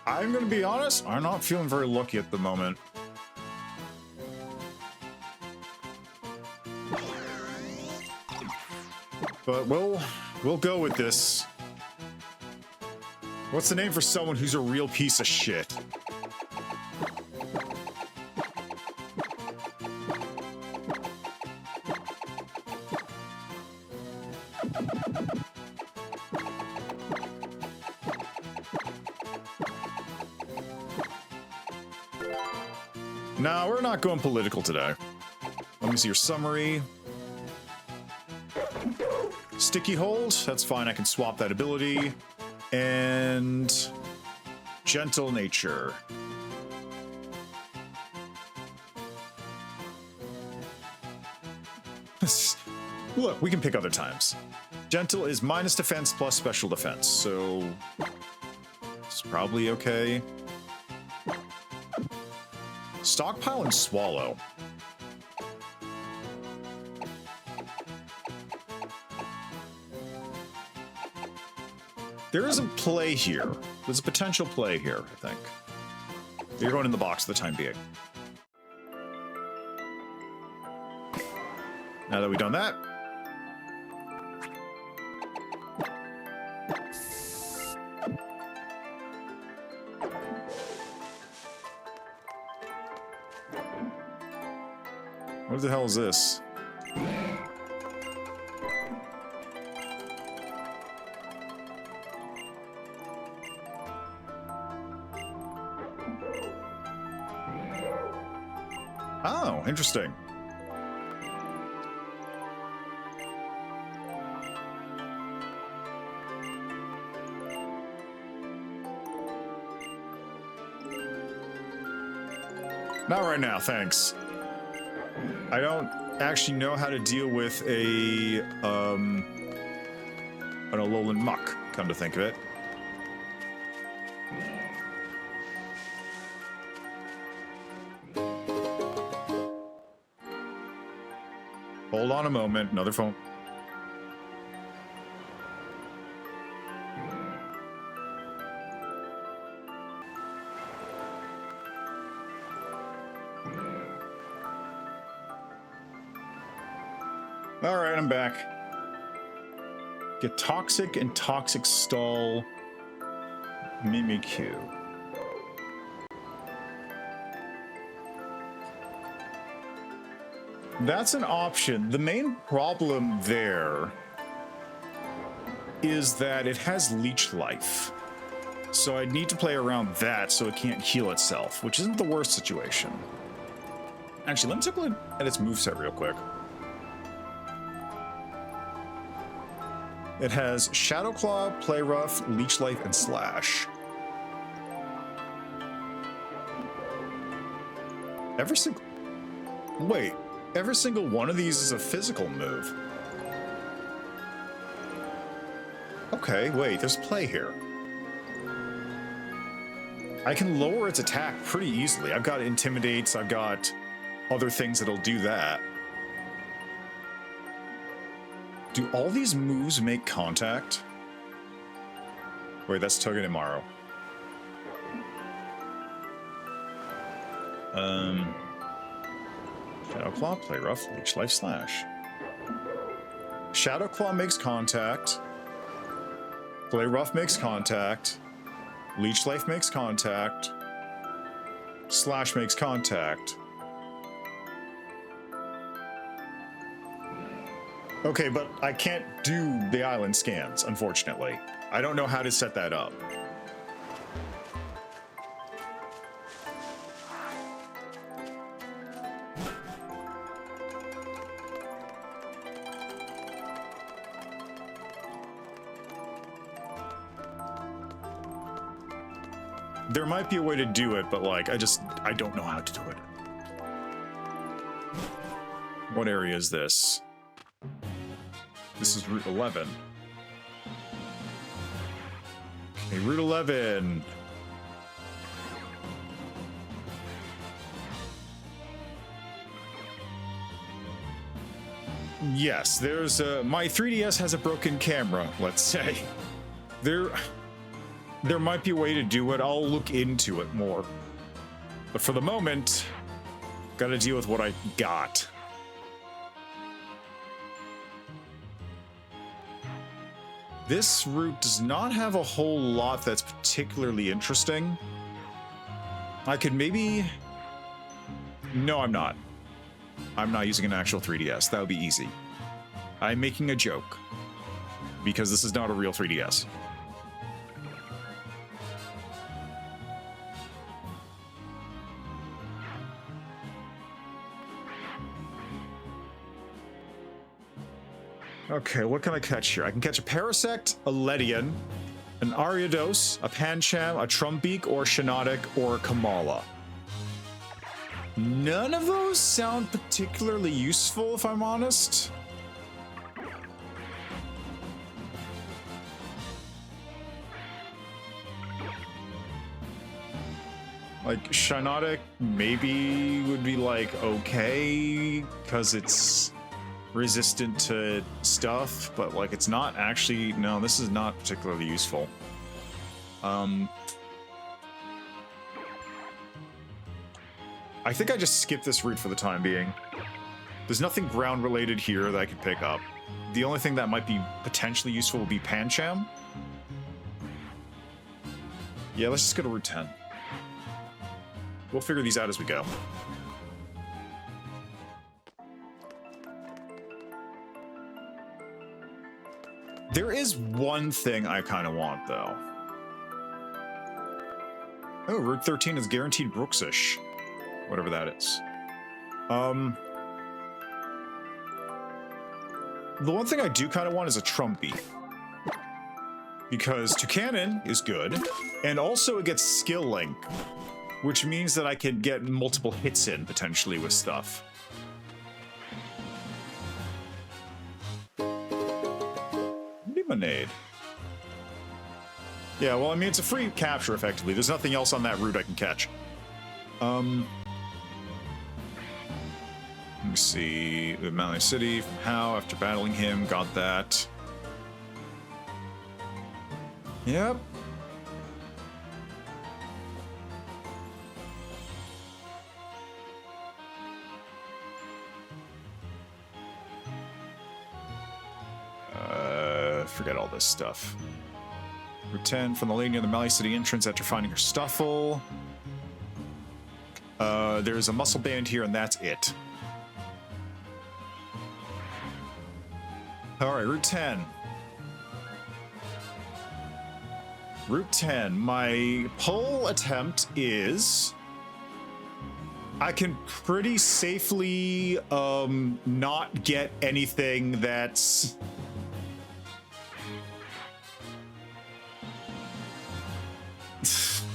I'm gonna be honest, I'm not feeling very lucky at the moment. But we'll go with this. What's the name for someone who's a real piece of shit? No, we're not going political today. Let me see your summary. Sticky Hold, that's fine, I can swap that ability. And Gentle Nature. Look, we can pick other times. Gentle is minus defense plus special defense, so probably okay. Stockpile and swallow. There is a play here. There's a potential play here, I think. You're going in the box for the time being. Now that we've done that, what the hell is this? Oh, interesting. Not right now, thanks. I don't actually know how to deal with an Alolan muck, come to think of it. Hold on a moment, another phone. All right, I'm back. Get Toxic and Toxic Stall Mimikyu. That's an option. The main problem there is that it has leech life. So I'd need to play around that so it can't heal itself, which isn't the worst situation. Actually, let me take a look at its moveset real quick. It has Shadow Claw, Play Rough, Leech Life, and Slash. Every single one of these is a physical move. Okay, wait, there's play here. I can lower its attack pretty easily. I've got Intimidates, I've got other things that'll do that. Do all these moves make contact? Wait, that's Togedemaru. Shadow Claw, Play Rough, Leech Life, Slash. Shadow Claw makes contact. Play Rough makes contact. Leech Life makes contact. Slash makes contact. Okay, but I can't do the island scans, unfortunately. I don't know how to set that up. There might be a way to do it, but like, I don't know how to do it. What area is this? This is Route 11. Okay, Route 11. Yes, there's my 3DS has a broken camera, let's say. There might be a way to do it. I'll look into it more. But for the moment, gotta deal with what I got. This route does not have a whole lot that's particularly interesting. I could maybe... No, I'm not. I'm not using an actual 3DS. That would be easy. I'm making a joke. Because this is not a real 3DS. Okay, what can I catch here? I can catch a Parasect, a Ledian, an Ariados, a Pancham, a Trumbeak, or a Shiinotic, or a Kamala. None of those sound particularly useful, if I'm honest. Like, Shinotic maybe would be like, okay, because it's resistant to stuff, but like it's not actually, no, this is not particularly useful. I think I just skipped this route for the time being. There's nothing ground related here that I could pick up. The only thing that might be potentially useful would be Pancham. Yeah, let's just go to Route 10. We'll figure these out as we go. There is one thing I kind of want, though. Oh, Route 13 is guaranteed Brooksish. Whatever that is. The one thing I do kind of want is a Trumpy. Because Toucanon is good, and also it gets Skill Link, which means that I can get multiple hits in, potentially, with stuff. Lemonade. Yeah, well, I mean, it's a free capture, effectively. There's nothing else on that route I can catch. Let me see. Malay City from How after battling him. Got that. Yep. Forget all this stuff. Route 10 from the lady near the Malay City entrance after finding her Stuffle. There's a muscle band here, and that's it. Alright, Route 10. Route 10. My poll attempt is... I can pretty safely not get anything that's...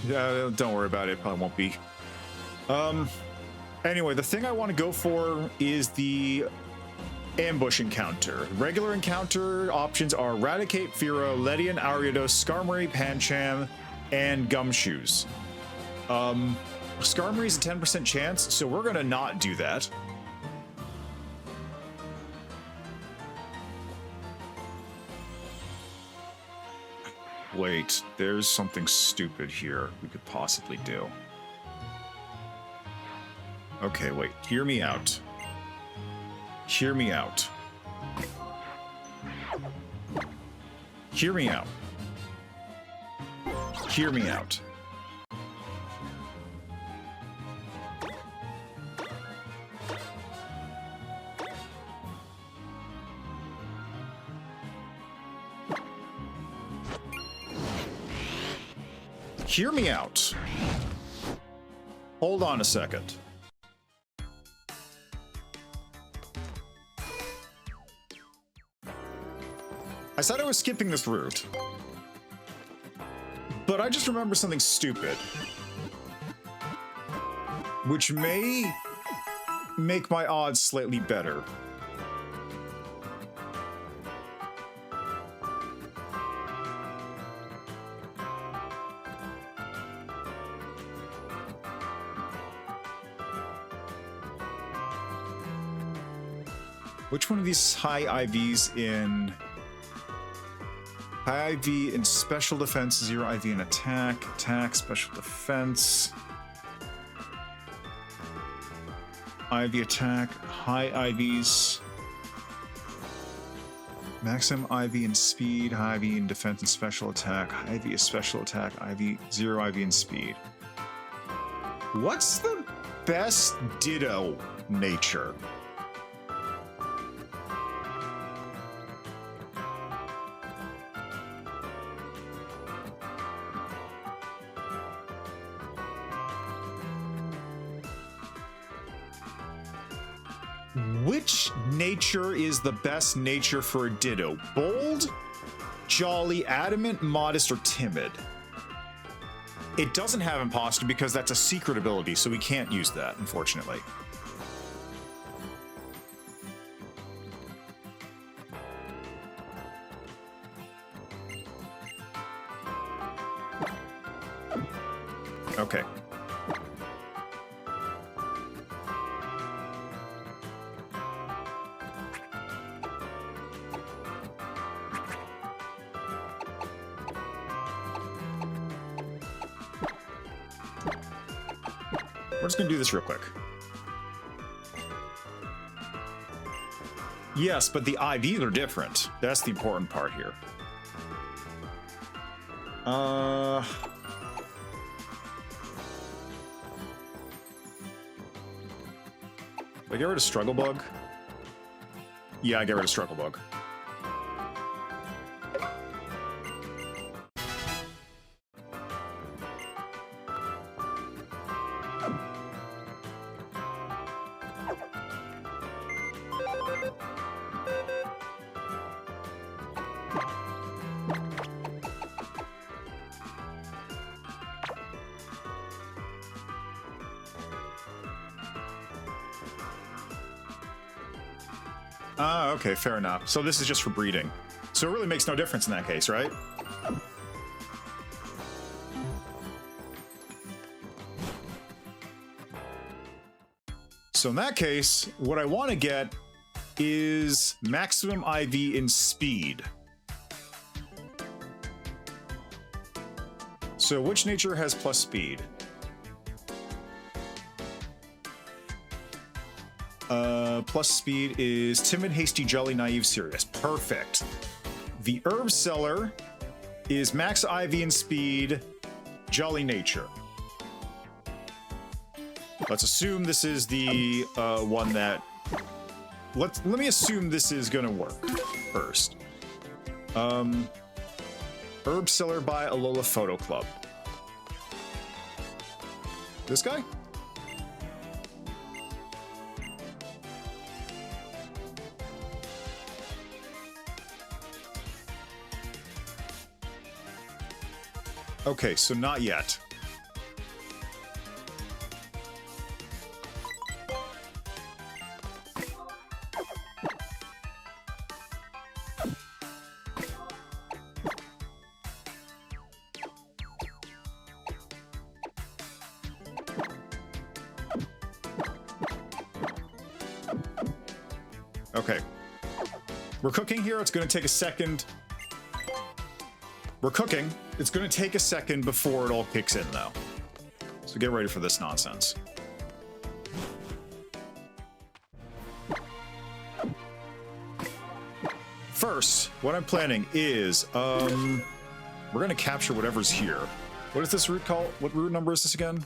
Yeah, don't worry about it. Probably won't be. Anyway, the thing I want to go for is the ambush encounter. Regular encounter options are Raticate, Firo, Ledian, Ariados, Skarmory, Pancham, and Gumshoes. Skarmory's a 10% chance, so we're gonna not do that. Wait, there's something stupid here we could possibly do. Okay, wait, hear me out. Hear me out. Hear me out. Hear me out. Hear me out. Hold on a second. I said I was skipping this route, but I just remember something stupid, which may make my odds slightly better. Which one of these high IVs in... High IV in special defense, 0 IV in attack, special defense. IV attack, high IVs. Maximum IV in speed, high IV in defense and special attack, high IV is special attack, IV, 0 IV in speed. What's the best Ditto nature? Which nature is the best nature for a Ditto? Bold, jolly, adamant, modest, or timid? It doesn't have imposter because that's a secret ability, so we can't use that, unfortunately. Okay. We're just gonna do this real quick. Yes, but the IVs are different. That's the important part here. Did I get rid of Struggle Bug? Yeah, I get rid of Struggle Bug. Ah, okay, fair enough. So this is just for breeding. So it really makes no difference in that case, right? So in that case, what I want to get is maximum IV in speed. So which nature has plus speed? Plus speed is timid, hasty, jolly, naive, serious. Perfect. The herb seller is max IV and speed, jolly nature. Let's assume this is the one that... Let me assume this is gonna work first. Herb seller by Alola Photo Club. This guy? Okay, so not yet. Okay. We're cooking here. It's going to take a second. We're cooking. It's going to take a second before it all kicks in, though. So get ready for this nonsense. First, what I'm planning is, we're going to capture whatever's here. What is this route called? What route number is this again?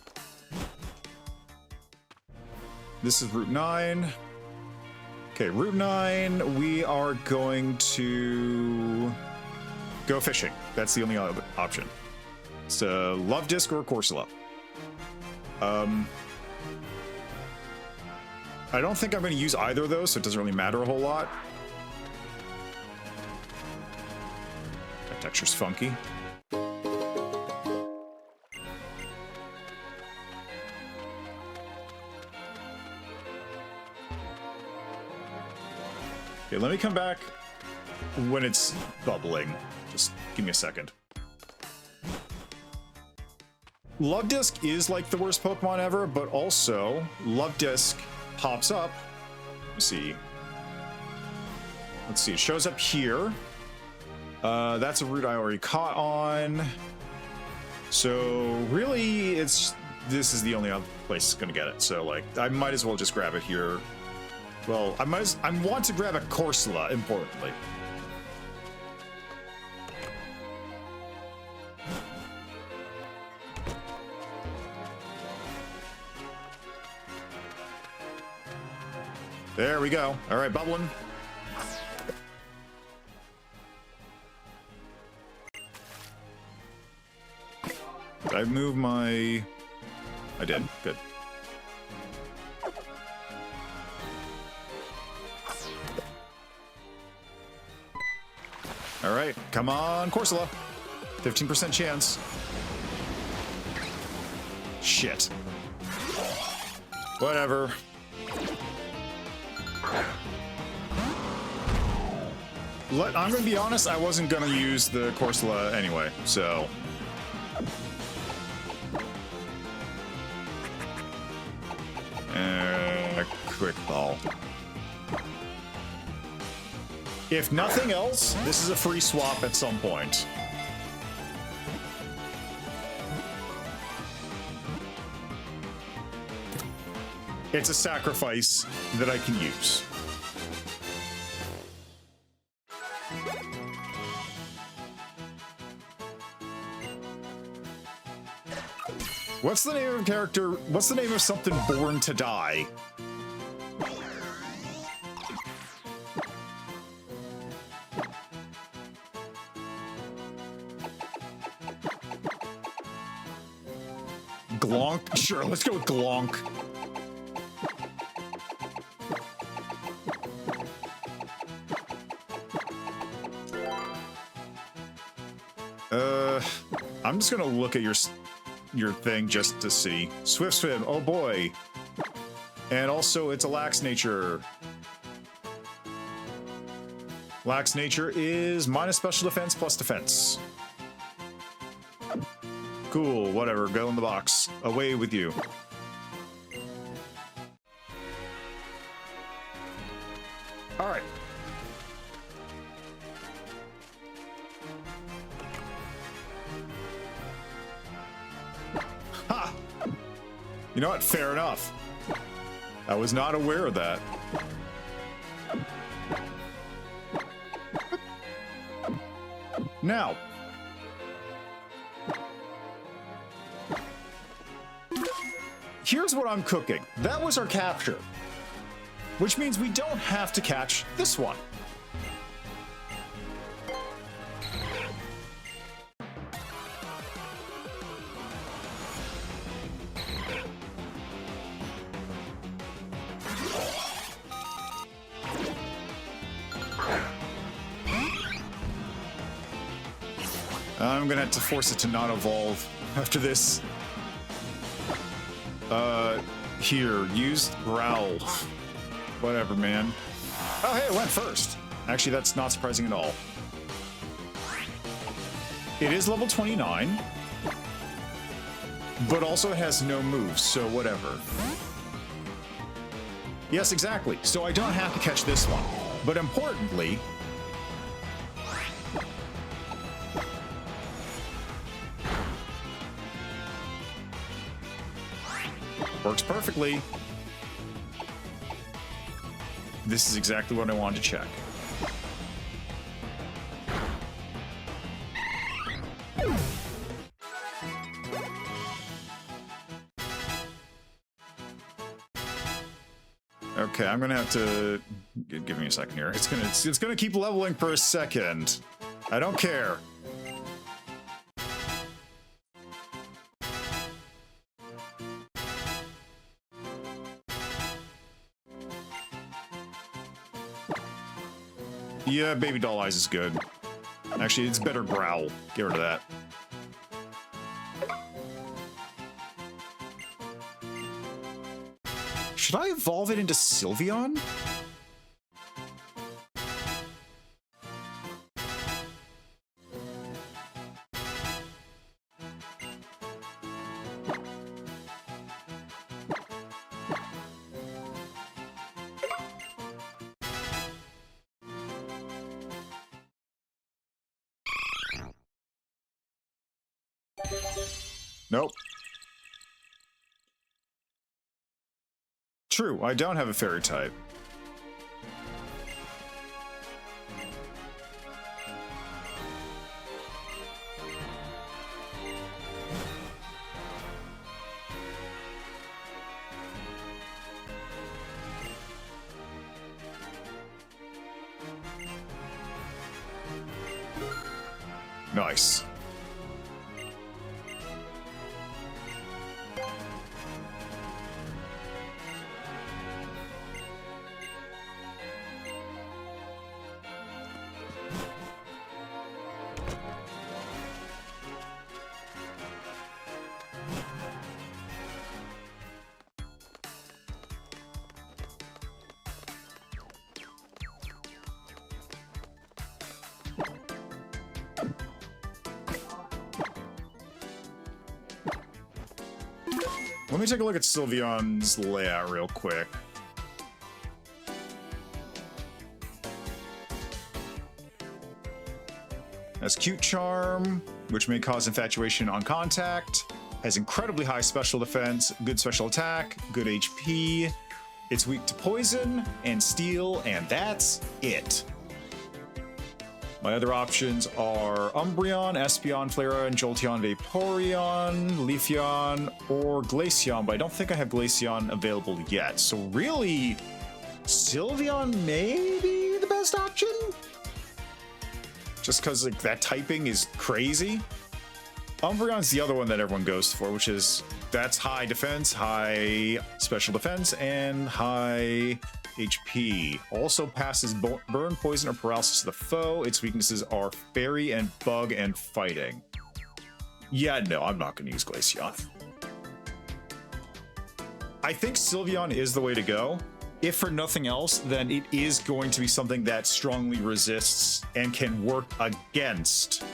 This is Route 9. Okay, Route 9, we are going to go fishing. That's the only other option. It's a Love Disc or a Corsola. I don't think I'm going to use either of those, so it doesn't really matter a whole lot. That texture's funky. Okay, let me come back when it's bubbling. Just give me a second. Love Disc is like the worst Pokemon ever, but also Love Disc pops up. Let's see. It shows up here. That's a route I already caught on. So really, this is the only other place it's gonna get it. So like, I might as well just grab it here. Well, I want to grab a Corsola, importantly. There we go. All right, bubbling. Did I move my... I did. Good. All right, come on, Corsola. 15% chance. Shit. Whatever. I'm gonna be honest, I wasn't gonna use the Corsola anyway, so... quick ball. If nothing else, this is a free swap at some point. It's a sacrifice that I can use. What's the name of a character? What's the name of something born to die? Glonk? Sure, let's go with Glonk. I'm just gonna look at your thing just to see. Swift Swim, oh boy. And also it's a lax nature. Lax nature is minus special defense plus defense. Cool, whatever, go in the box. Away with you. All right. Ha! You know what? Fair enough. I was not aware of that. Now, here's what I'm cooking. That was our capture, which means we don't have to catch this one. I'm gonna have to force it to not evolve after this. Here, use Growl. Whatever, man. Oh, hey, it went first. Actually, that's not surprising at all. It is level 29, but also it has no moves, so whatever. Yes, exactly. So I don't have to catch this one. But importantly, works perfectly. This is exactly what I wanted to check. Okay, I'm gonna have to give me a second here. It's gonna keep leveling for a second. I don't care. Yeah, Baby Doll Eyes is good. Actually, it's better Growl. Get rid of that. Should I evolve it into Sylveon? Nope. True, I don't have a fairy type. Nice. Let me take a look at Sylveon's layout real quick. Has Cute Charm, which may cause infatuation on contact. Has incredibly high special defense, good special attack, good HP, It's weak to poison and steel, and that's it. My other options are Umbreon, Espeon, Flareon, Jolteon, Vaporeon, Leafeon, or Glaceon, but I don't think I have Glaceon available yet. So really, Sylveon may be the best option? Just because like that typing is crazy. Umbreon's the other one that everyone goes for, which is that's high defense, high special defense, and high HP. Also passes burn, poison, or paralysis to the foe. Its weaknesses are fairy and bug and fighting. Yeah, no, I'm not going to use Glaceon. I think Sylveon is the way to go. If for nothing else, then it is going to be something that strongly resists and can work against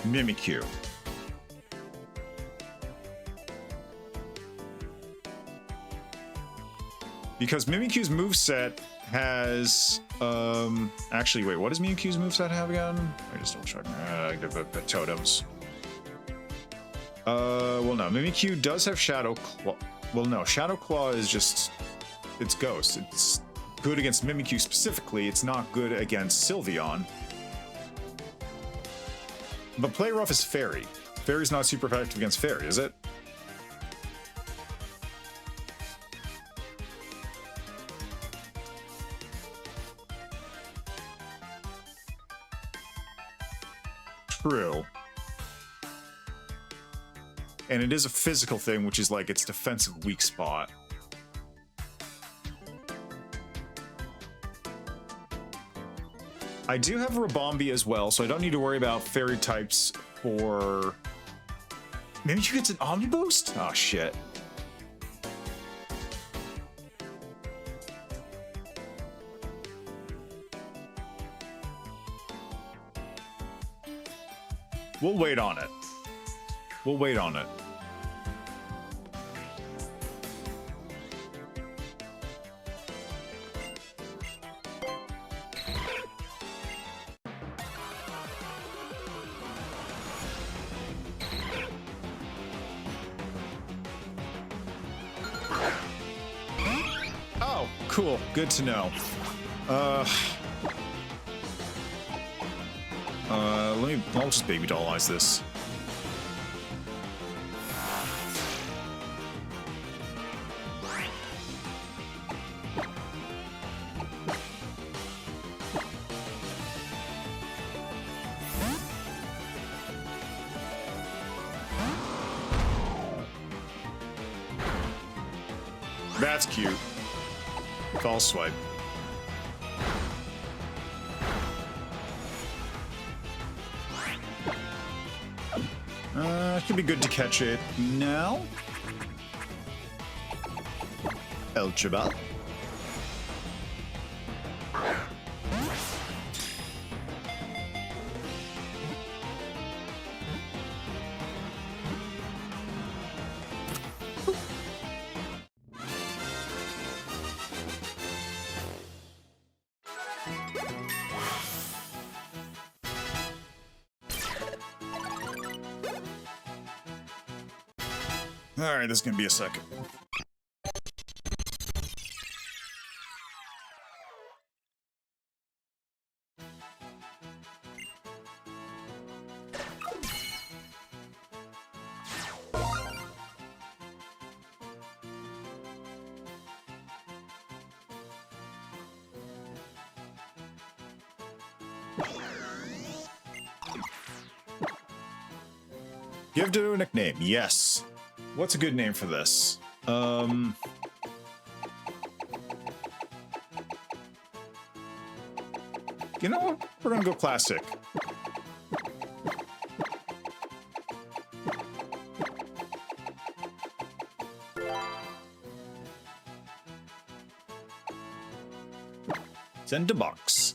Mimikyu. Because Mimikyu's moveset has, actually, wait, what does Mimikyu's moveset have again? I just don't check. The totems. Well, no, Mimikyu does have Shadow Claw. Well, no, Shadow Claw is just, it's Ghost. It's good against Mimikyu specifically. It's not good against Sylveon. But Play Rough is Fairy. Fairy's not super effective against Fairy, is it? True. And it is a physical thing, which is like its defensive weak spot. I do have Rabombi as well, so I don't need to worry about fairy types for... Maybe you get an Omni Boost? Oh, shit. We'll wait on it. We'll wait on it. Oh, cool. Good to know. I'll just baby dollize this. That's cute. False swipe. Should be good to catch it now. Elchaba. All right, this is gonna be a second. Give to a nickname, yes. What's a good name for this? You know, we're gonna go classic. Send to box.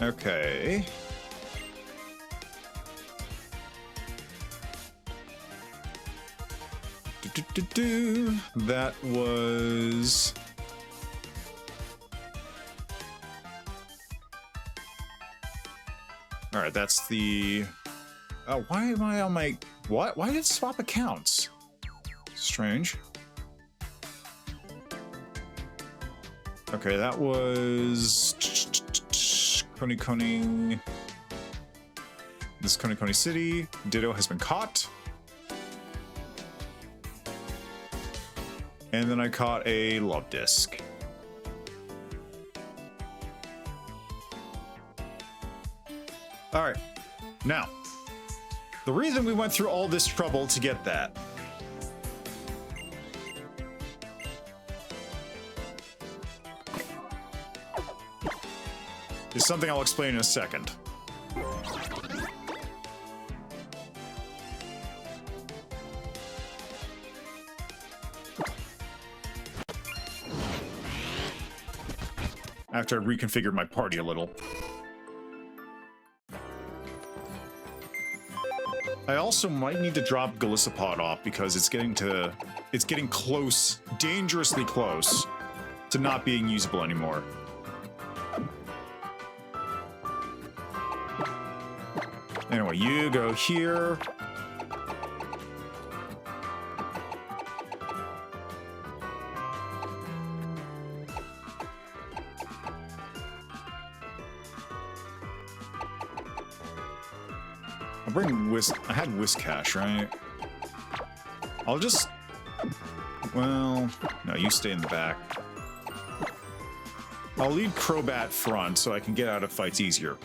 Okay. That was... All right, that's the Why am I on my... What? Why did it swap accounts? Strange. Okay, that was... Konikoni... This is Konikoni City. Ditto has been caught. And then I caught a love disc. All right, now, the reason we went through all this trouble to get that is something I'll explain in a second. After I reconfigured my party a little. I also might need to drop Golisopod off because it's getting close, dangerously close, to not being usable anymore. Anyway, you go here. I'll bring I had Whiskash, right? I'll just... Well, no, you stay in the back. I'll leave Crobat front so I can get out of fights easier.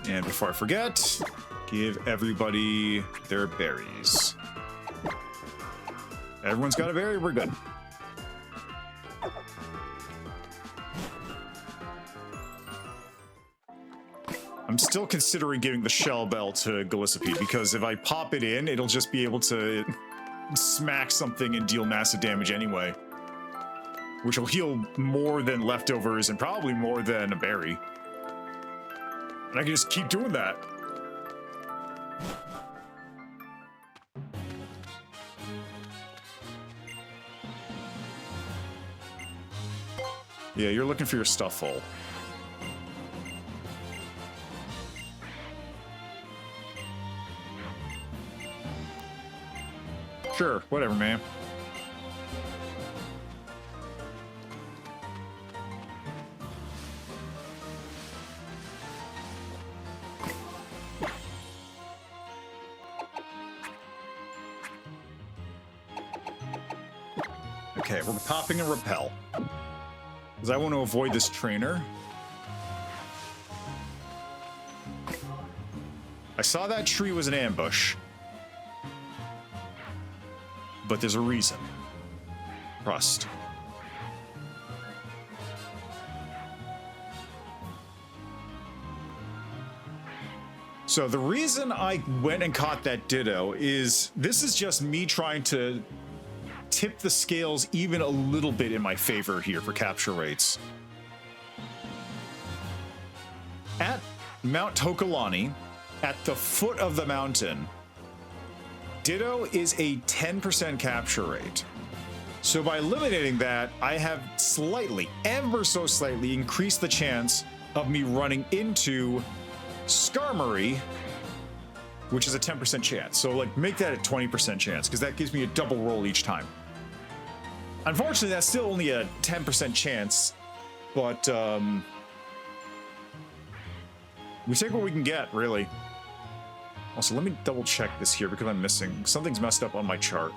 And before I forget, give everybody their berries. Everyone's got a berry, we're good. I'm still considering giving the Shell Bell to Golisopede, because if I pop it in, it'll just be able to smack something and deal massive damage anyway. Which will heal more than leftovers and probably more than a berry. And I can just keep doing that. Yeah, you're looking for your stuff full. Sure, whatever, man. Okay, we're popping a repel. Because I want to avoid this trainer. I saw that tree was an ambush. But there's a reason. Trust. So the reason I went and caught that Ditto is this is just me trying to tip the scales even a little bit in my favor here for capture rates. At Mount Tokolani, at the foot of the mountain, Ditto is a 10% capture rate. So by eliminating that, I have slightly, ever so slightly, increased the chance of me running into Skarmory, which is a 10% chance. So like make that a 20% chance, because that gives me a double roll each time. Unfortunately, that's still only a 10% chance, but we take what we can get, really. Also, let me double check this here because I'm missing. Something's messed up on my chart.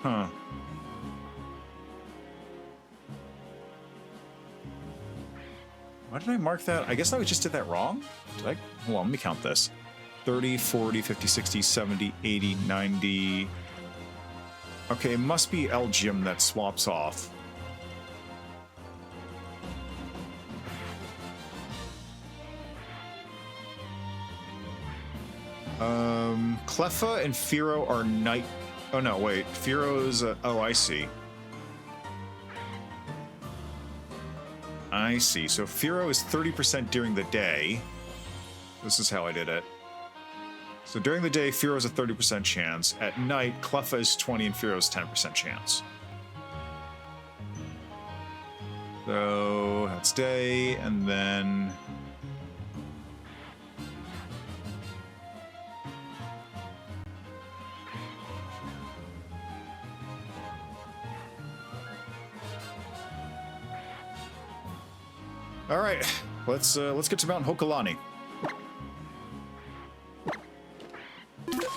Huh. Why did I mark that? I guess I just did that wrong. Did I? Hold on, let me count this. 30, 40, 50, 60, 70, 80, 90. Okay, it must be Elgium that swaps off. Cleffa and Firo are night. Oh no, wait. Firo's. Oh, I see. I see. So Firo is 30% during the day. This is how I did it. So during the day, Firo's a 30% chance. At night, Cleffa is 20 and Firo's 10% chance. So that's day, and then... All right, let's get to Mount Hokalani.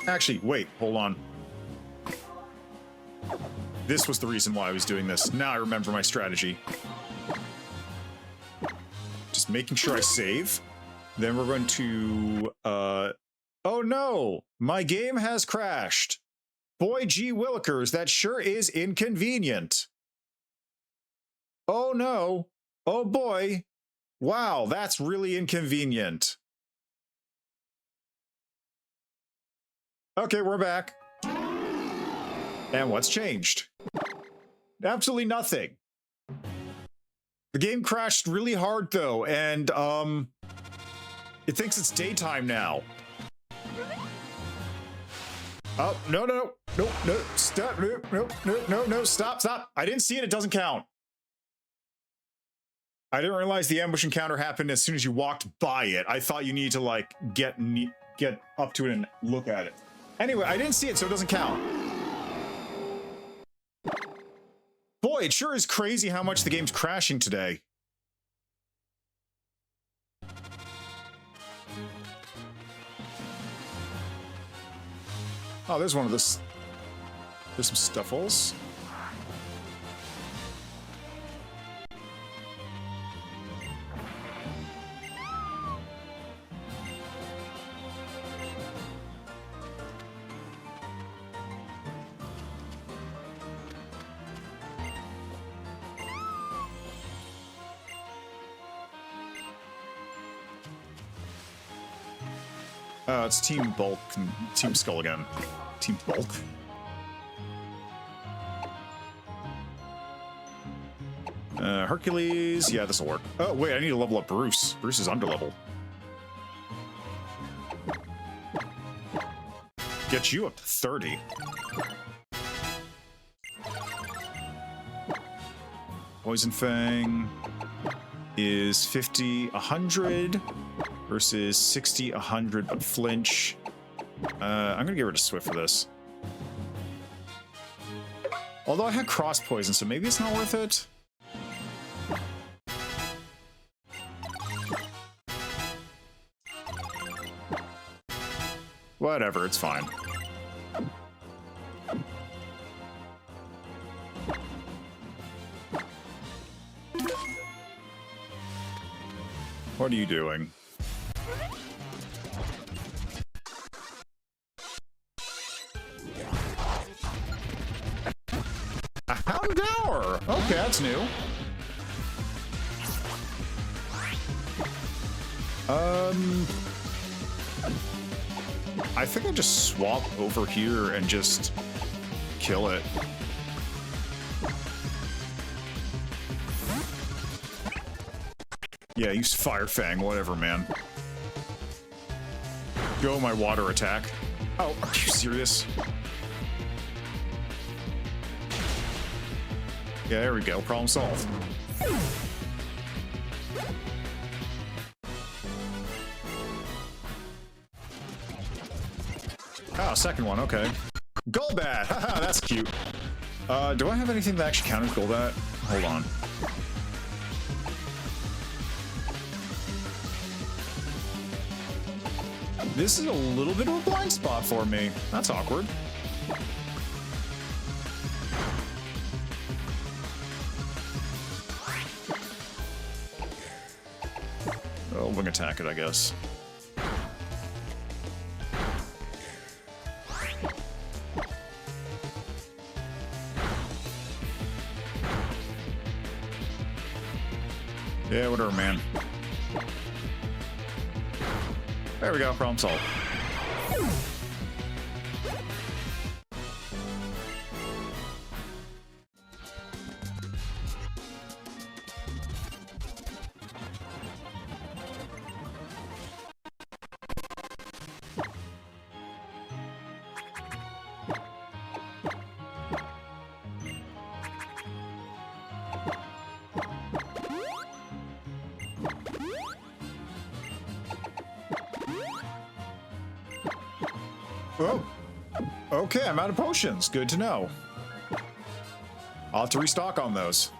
Actually, wait, hold on. This was the reason why I was doing this. Now I remember my strategy. Just making sure I save. Then we're going to, oh no! My game has crashed! Boy gee willikers, that sure is inconvenient. Oh no! Oh boy! Wow, that's really inconvenient. Okay, we're back. And what's changed? Absolutely nothing. The game crashed really hard though, and it thinks it's daytime now. Oh, no, stop, no, stop. I didn't see it, it doesn't count. I didn't realize the ambush encounter happened as soon as you walked by it. I thought you needed to like get up to it and look at it. Anyway, I didn't see it, so it doesn't count. Boy, it sure is crazy how much the game's crashing today. Oh, there's one of this. There's some stuffles. It's Team Bulk and Team Skull again. Team Bulk. Hercules. Yeah, this'll work. Oh, wait, I need to level up Bruce. Bruce is underlevel. Get you up to 30. Poison Fang is 50, 100 versus 60, 100, but flinch. I'm gonna get rid of Swift for this. Although I had cross poison, so maybe it's not worth it. Whatever, it's fine. What are you doing? A Houndour! Okay, that's new. I think I'll just swap over here and just kill it. Yeah, use Fire Fang, whatever, man. Go, my water attack. Oh, are you serious? Yeah, there we go. Problem solved. Ah, second one, okay. Golbat! Haha, that's cute. Do I have anything that actually counters Golbat? Hold on. This is a little bit of a blind spot for me. That's awkward. Oh, wing attack it, I guess. Yeah, whatever, man. There we go, problem solved. Oh, okay, I'm out of potions. Good to know. I'll have to restock on those.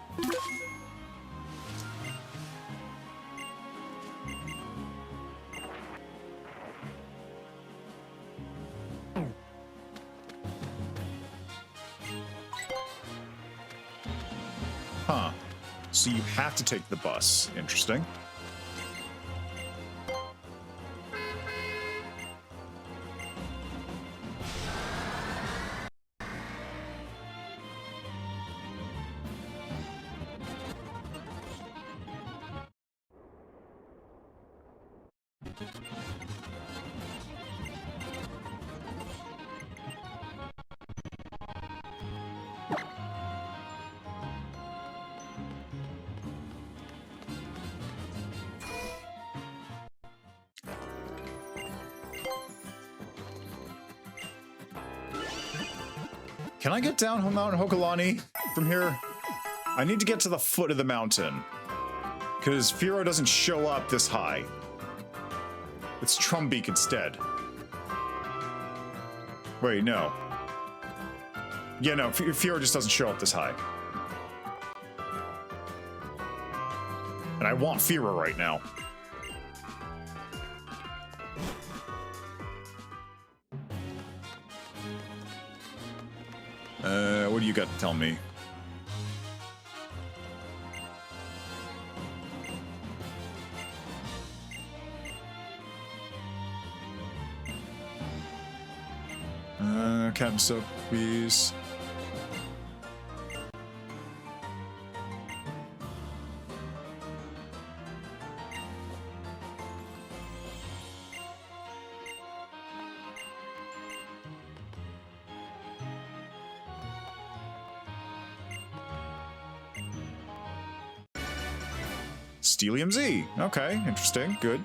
Huh. So you have to take the bus. Interesting. Can I get down Mount Hokalani from here? I need to get to the foot of the mountain. Because Firo doesn't show up this high. It's Trumbeak instead. Wait, no. Yeah, no, Firo just doesn't show up this high. And I want Firo right now. What do you got to tell me? Captain Soak, please. Steelium Z. Okay, interesting. Good.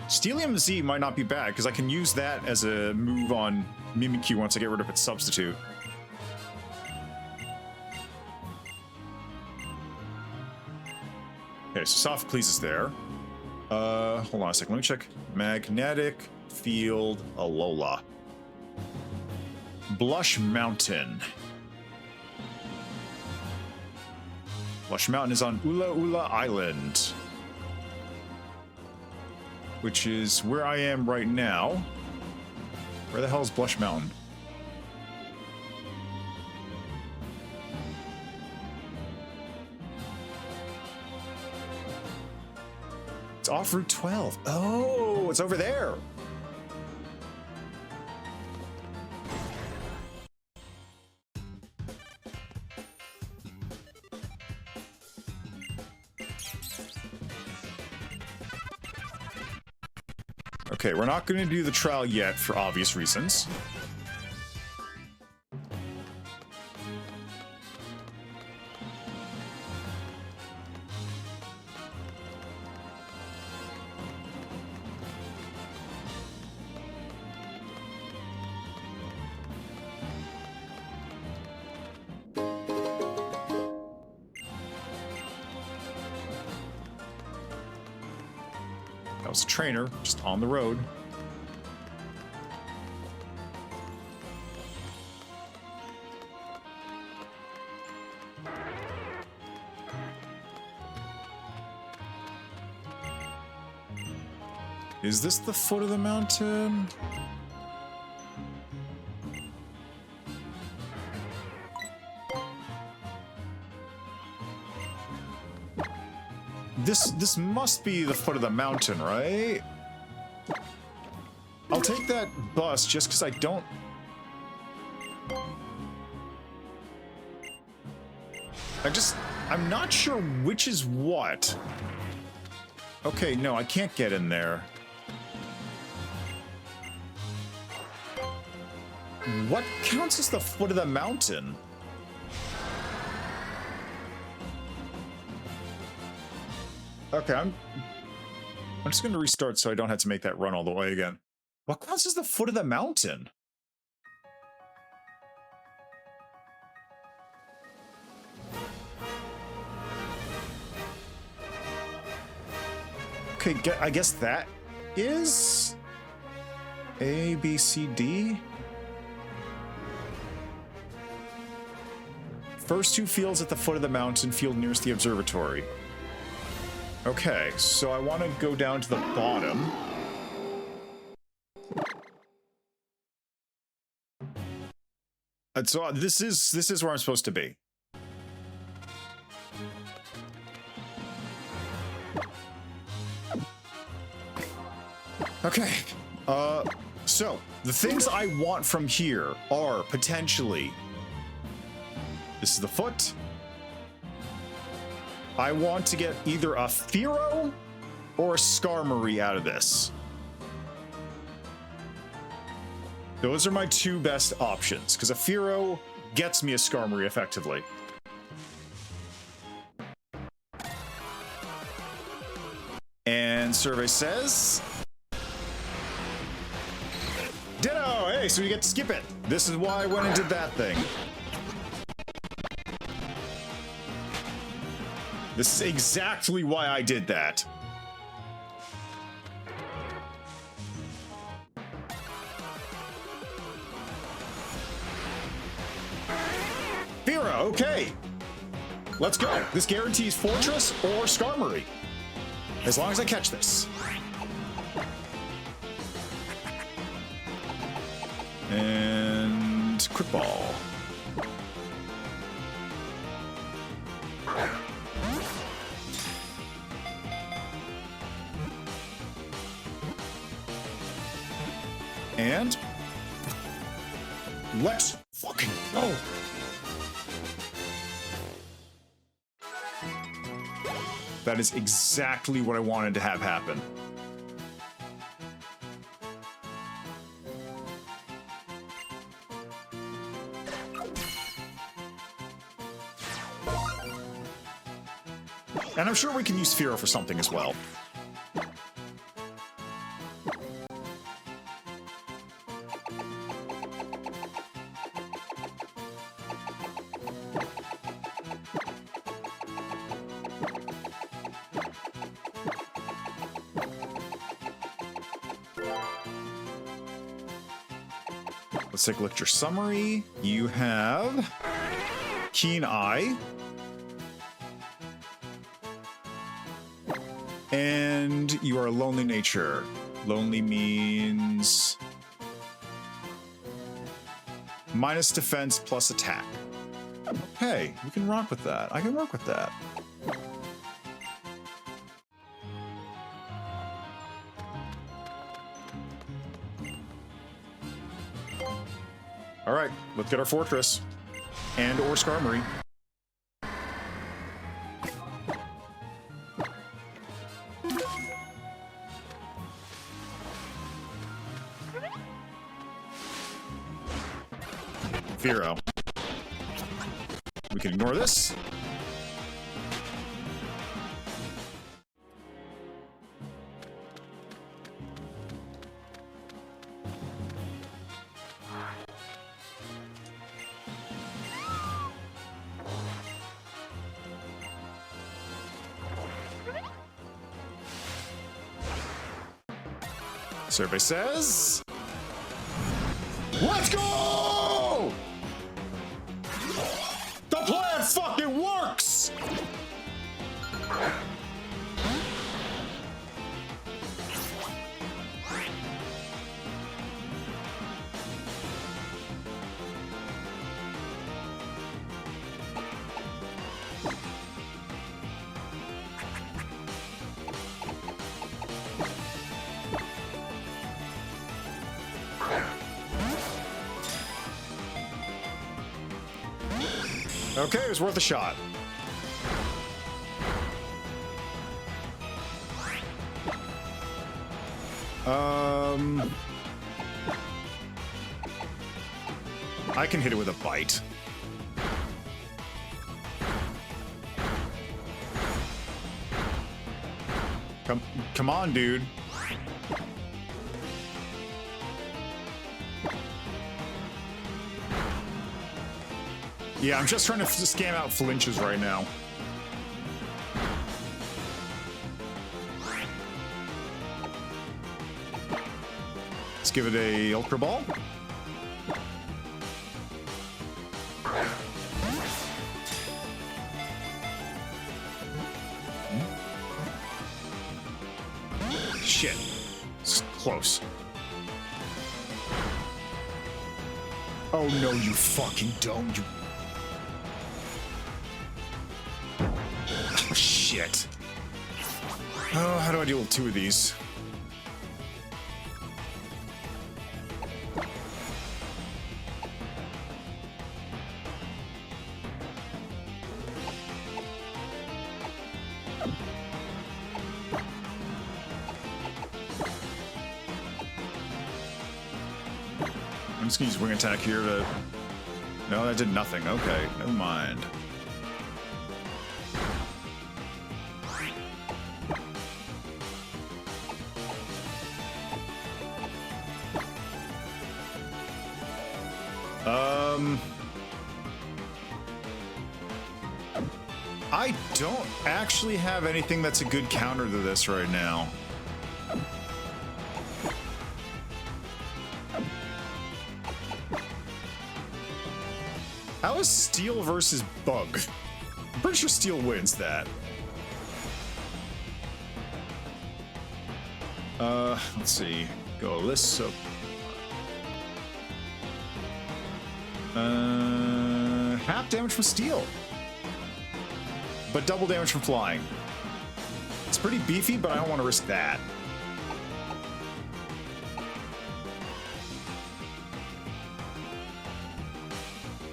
Steelium Z might not be bad, because I can use that as a move on Mimikyu once I get rid of its substitute. Okay, so Sophocles is there. Hold on a second, let me check. Magnetic Field Alola. Blush Mountain. Blush Mountain is on Ula Ula Island, which is where I am right now. Where the hell is Blush Mountain? It's off Route 12. Oh, it's over there. Okay, we're not going to do the trial yet for obvious reasons. That was a trainer, just on the road. Is this the foot of the mountain? This must be the foot of the mountain, right? I'll take that bus just because I don't... I'm not sure which is what. Okay, no, I can't get in there. What counts as the foot of the mountain? Okay, I'm just going to restart so I don't have to make that run all the way again. What counts as the foot of the mountain? Okay, I guess that is A, B, C, D. First two fields at the foot of the mountain, field nearest the observatory. Okay, so I want to go down to the bottom. And so this is where I'm supposed to be. Okay. So the things I want from here are potentially, this is the foot. I want to get either a Firo or a Skarmory out of this. Those are my two best options, because a Firo gets me a Skarmory effectively. And survey says... Ditto! Hey, so you get to skip it. This is why I went and did that thing. This is exactly why I did that. Fira, okay. Let's go. This guarantees Fortress or Skarmory. As long as I catch this. And quick ball. And let's fucking go. That is exactly what I wanted to have happen. And I'm sure we can use Firo for something as well. Let's take a look at your summary. You have Keen Eye. And you are a lonely nature. Lonely means minus defense plus attack. Okay, we can rock with that. I can work with that. All right, let's get our fortress and or Skarmory. Firo. We can ignore this. Survey says... Let's go! The plan fucking works! Okay, it was worth a shot. I can hit it with a bite. Come on, dude. Yeah, I'm just trying to scam out flinches right now. give it a Ultra Ball. Shit. It's close. Oh no, you fucking don't. You... Oh shit. Oh, how do I deal with 2 of these? I'm just gonna use wing attack here to... No, that did nothing. Okay, never mind. I don't actually have anything that's a good counter to this right now. How is Steel versus Bug? I'm pretty sure Steel wins that. Let's see. Go this up. Half damage from Steel. But double damage from flying. It's pretty beefy, but I don't want to risk that.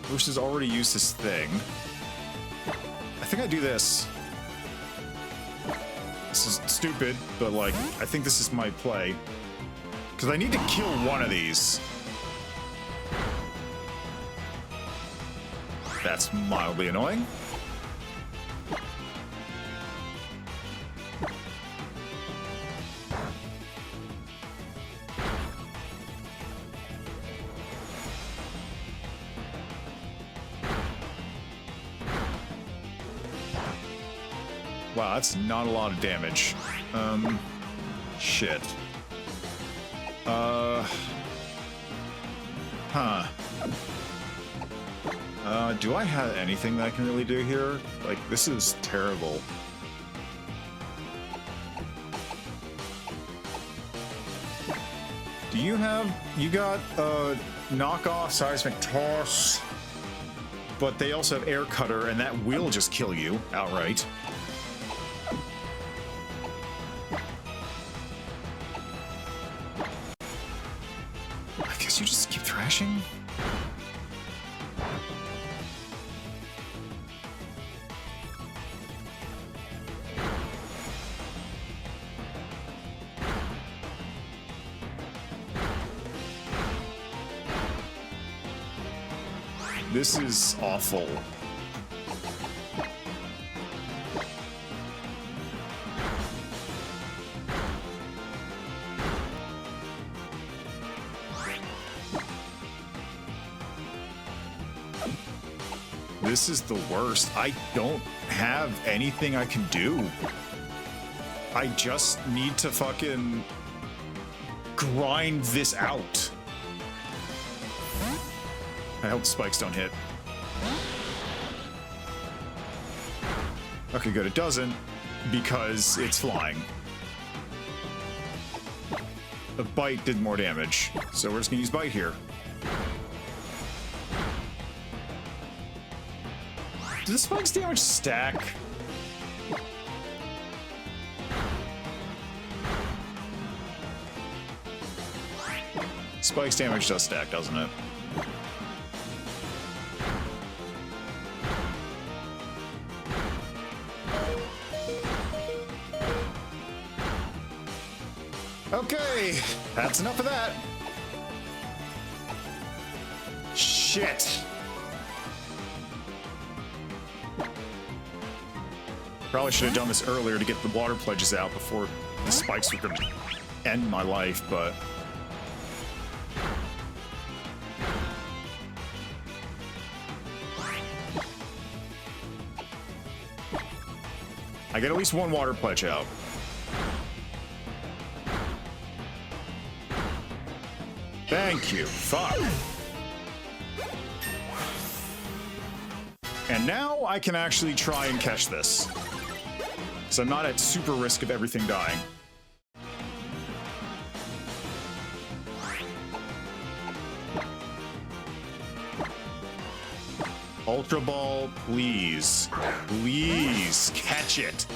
Bruce has already used his thing. I think I do this. This is stupid, but like, I think this is my play. Because I need to kill one of these. That's mildly annoying. Wow, that's not a lot of damage. Shit. Do I have anything that I can really do here? Like, this is terrible. Do you have... You got, knockoff seismic toss, but they also have air cutter, and that will just kill you outright. I guess you just keep thrashing? This is awful. This is the worst. I don't have anything I can do. I just need to fucking grind this out. I hope spikes don't hit. Okay, good. It doesn't, because it's flying. The bite did more damage, so we're just gonna use bite here. Do the spikes damage stack? Spikes damage does stack, doesn't it? Okay, that's enough of that. Shit. Probably should have done this earlier to get the water pledges out before the spikes were gonna end my life, but... I get at least one water pledge out. Thank you. Fuck. And now I can actually try and catch this. So I'm not at super risk of everything dying. Ultra Ball, please. Please, catch it.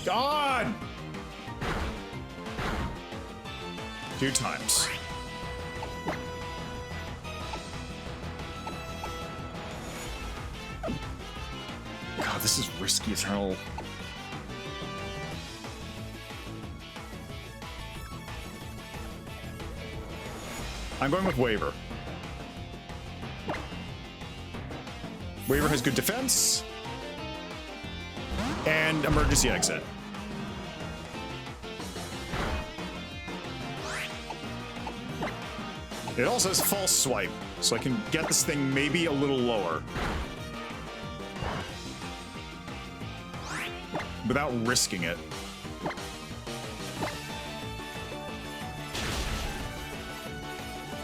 God! 2 times. God, this is risky as hell. I'm going with Waver. Waver has good defense and emergency exit. It also has false swipe, so I can get this thing maybe a little lower without risking it.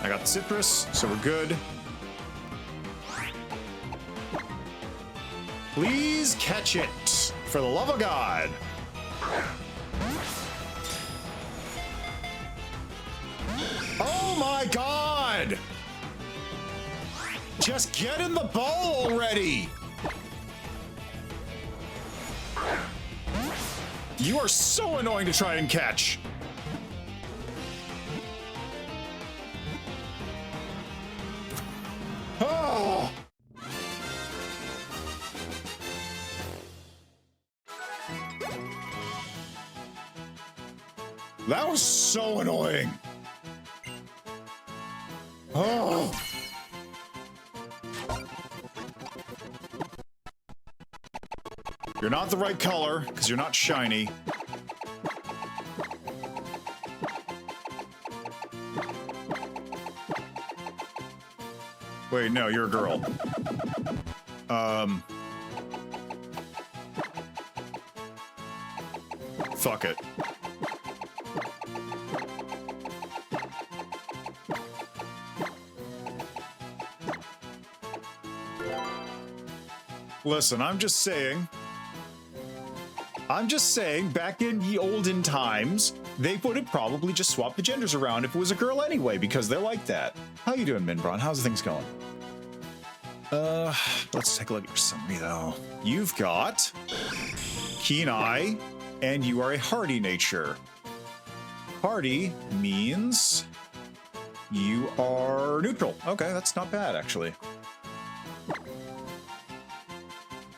I got the citrus, so we're good. Please catch it, for the love of God. Oh my God! Just get in the ball already! You are so annoying to try and catch. Oh! That was so annoying. Oh! You're not the right color, because you're not shiny. Wait, no, you're a girl. Fuck it. Listen, I'm just saying, back in the olden times, they would have probably just swapped the genders around if it was a girl anyway, because they're like that. How you doing, Minbron? How's things going? Let's take a look at your summary, though. You've got Keen Eye, and you are a hardy nature. Hardy means you are neutral. Okay, that's not bad, actually.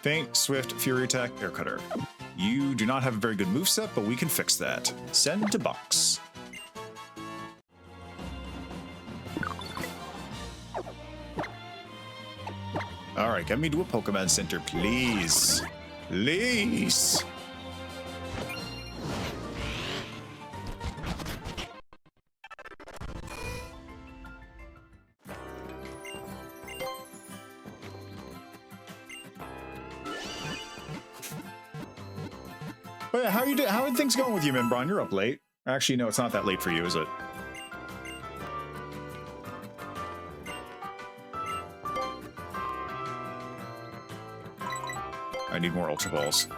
Faint, swift, fury attack, air cutter. You do not have a very good moveset, but we can fix that. Send to box. All right, get me to a Pokemon Center, please. Please. But yeah, how are things going with you, Minbron? You're up late. Actually, no, it's not that late for you, is it? I need more Ultra Balls.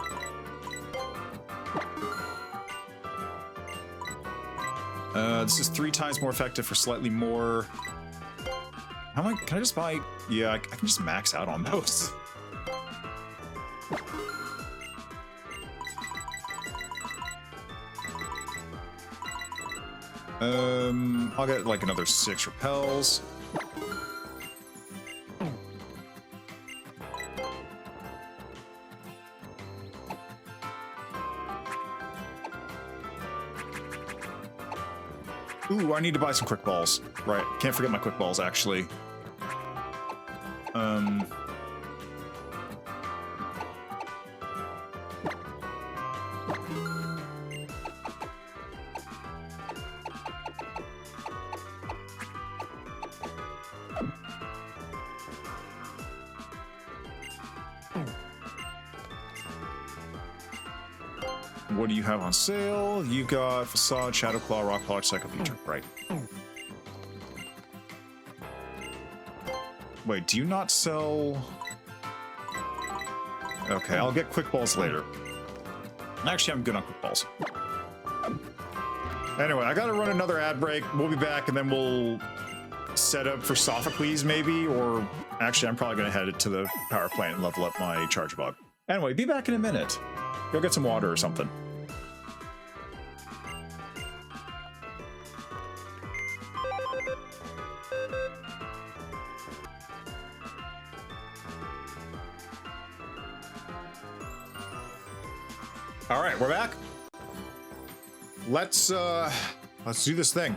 This is 3 times more effective for slightly more. How am I? Can I just buy? Yeah, I can just max out on those. I'll get like another 6 repels. Ooh, I need to buy some quick balls. Right, can't forget my quick balls, actually. what do you have on sale? You got Facade, Shadow Claw, Rock Claw, Psycho Feature. Right. Wait, do you not sell... Okay, I'll get Quick Balls later. Actually, I'm good on Quick Balls. Anyway, I gotta run another ad break. We'll be back, and then we'll set up for Sophocles, maybe, or... Actually, I'm probably gonna head to the power plant and level up my Charge Bug. Anyway, be back in a minute. Go get some water or something. All right, we're back. Let's do this thing.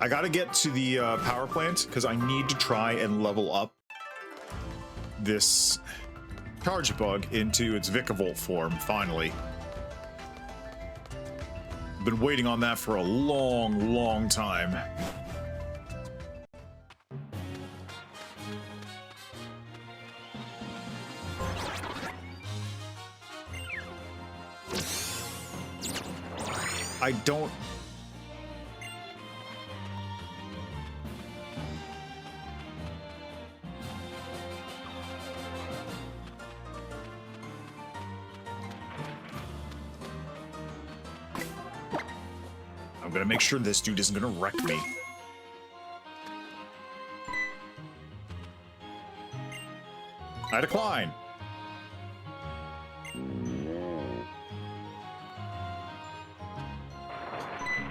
I gotta get to the power plant because I need to try and level up this Charge Bug into its Vikavolt form, finally. Been waiting on that for a long, long time. I don't... I'm gonna make sure this dude isn't gonna wreck me. I decline.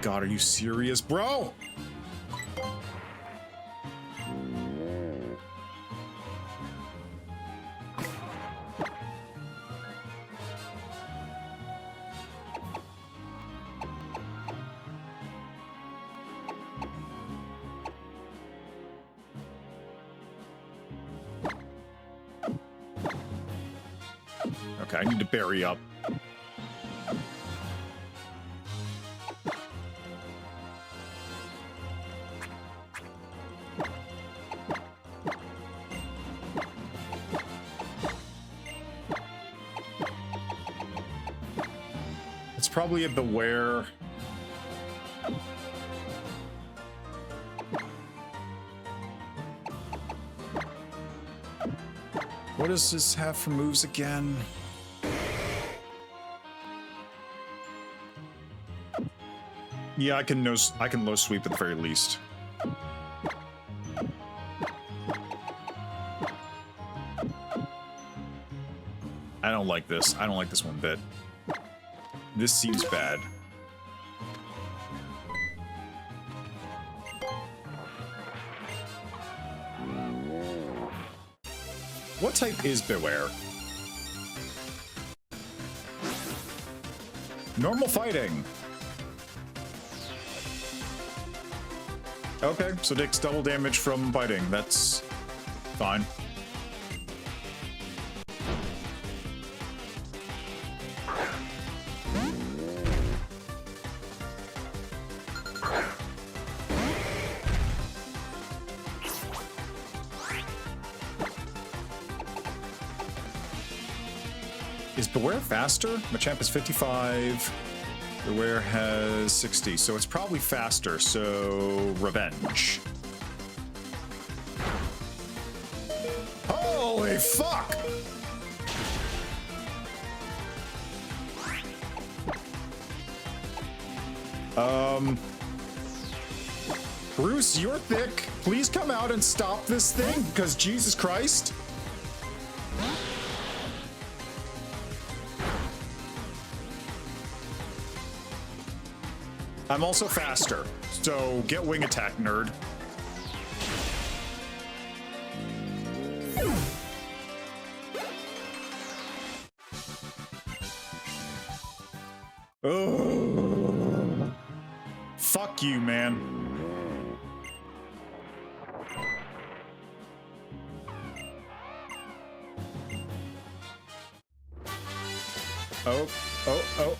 God, are you serious, bro? Okay, I need to bury up. It's probably a Beware. What does this have for moves again? Yeah, I can low sweep at the very least. I don't like this. I don't like this one bit. This seems bad. What type is Beware? Normal fighting. Okay, so takes double damage from biting. That's fine. Is Beware faster? Machamp is 55. Beware has 60, so it's probably faster, so Revenge. Holy fuck! Bruce, you're thick. Please come out and stop this thing, because Jesus Christ. I'm also faster, so get wing attack, nerd. Oh, fuck you, man. Oh,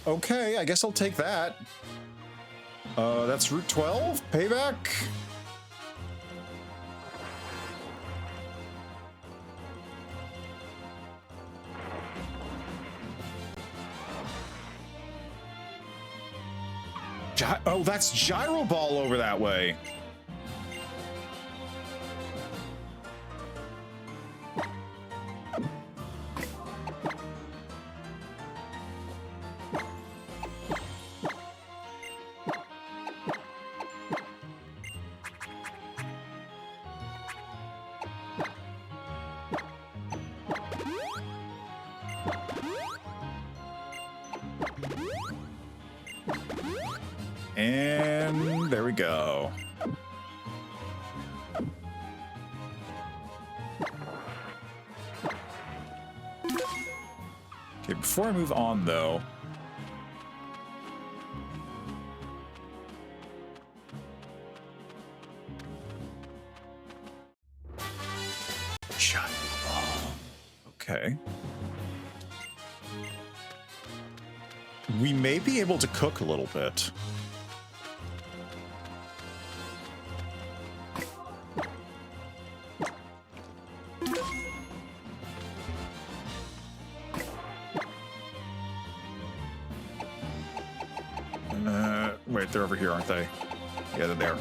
okay, I guess I'll take that. That's Route 12, payback. Oh, that's Gyro Ball over that way. And there we go. Okay, before I move on, though, Giant Ball. Okay. We may be able to cook a little bit. Wait, they're over here, aren't they? Yeah, they're there.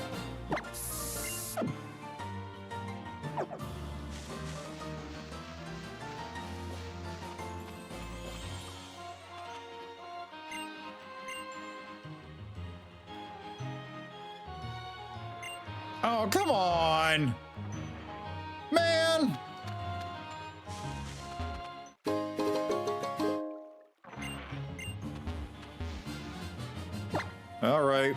Oh, come on! Man! All right.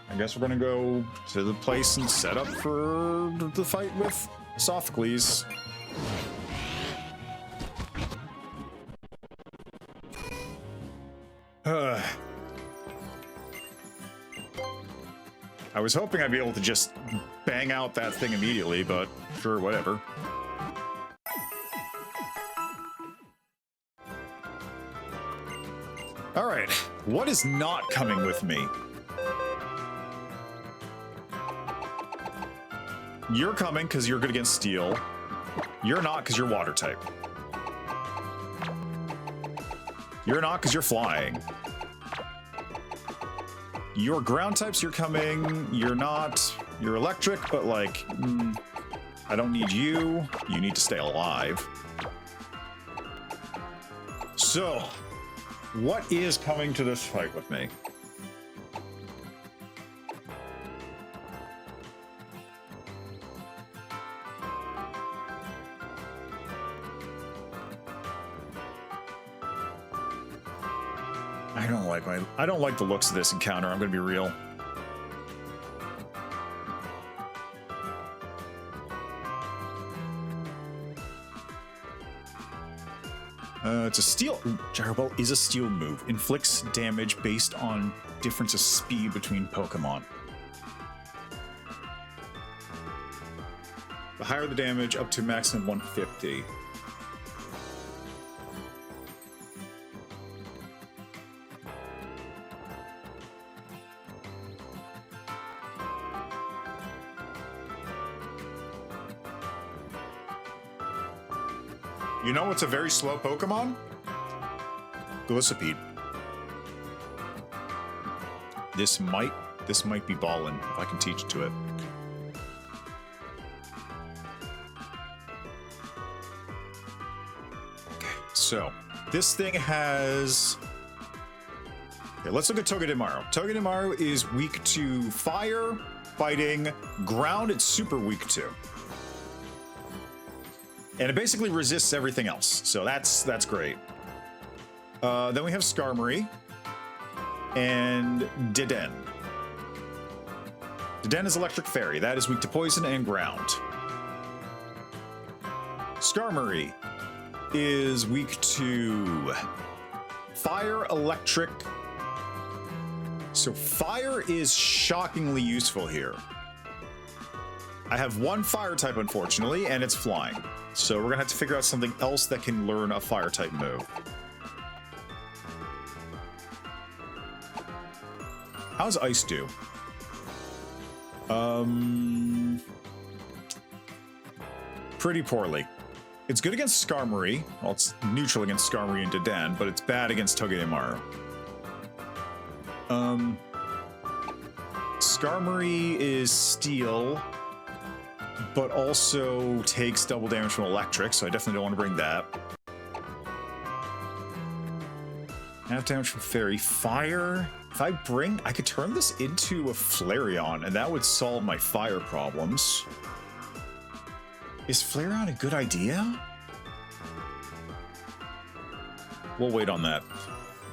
I guess we're gonna go to the place and set up for the fight with Sophocles. I was hoping I'd be able to just bang out that thing immediately, but sure, whatever. All right, what is not coming with me? You're coming because you're good against steel. You're not because you're water type. You're not because you're flying. You're ground types, you're coming. You're not. You're electric, but like, I don't need you. You need to stay alive. So, what is coming to this fight with me? I don't like the looks of this encounter, I'm gonna be real. It's a steel. Gyro Ball is a steel move. Inflicts damage based on difference of speed between Pokemon. The higher the damage, up to maximum 150. You know what's a very slow Pokemon? Gliscopede. This might be ballin' if I can teach it to it. Okay, so this thing has. Okay, let's look at Togedemaru. Togedemaru is weak to fire, fighting, ground. It's super weak to. And it basically resists everything else, so that's great. Then we have Skarmory and Deden. Deden is Electric Fairy. That is weak to poison and ground. Skarmory is weak to fire, electric. So fire is shockingly useful here. I have one fire type, unfortunately, and it's flying. So we're gonna have to figure out something else that can learn a fire type move. How's Ice do? Pretty poorly. It's good against Skarmory. Well, it's neutral against Skarmory and Deden, but it's bad against Togedemaru. Skarmory is steel, but also takes double damage from electric, so I definitely don't want to bring that. Half damage from fairy. Fire. If I could turn this into a Flareon, and that would solve my fire problems. Is Flareon a good idea? We'll wait on that.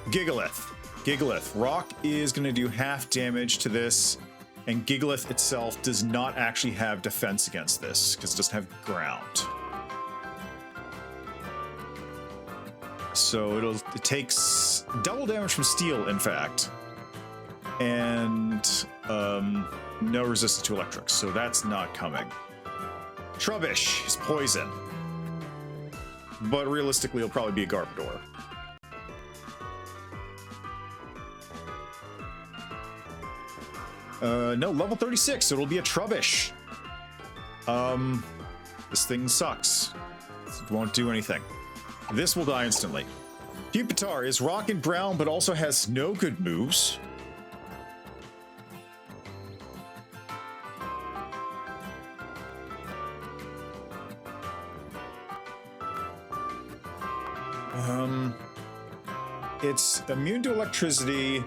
Gigalith. Gigalith. Rock is going to do half damage to this, and Gigalith itself does not actually have defense against this, because it doesn't have ground. So it takes double damage from steel, in fact, and no resistance to electric, so that's not coming. Trubbish is poison, but realistically it'll probably be a Garbodor. No, level 36, so it'll be a Trubbish. This thing sucks. It won't do anything. This will die instantly. Pupitar is rock and brown, but also has no good moves. It's immune to electricity.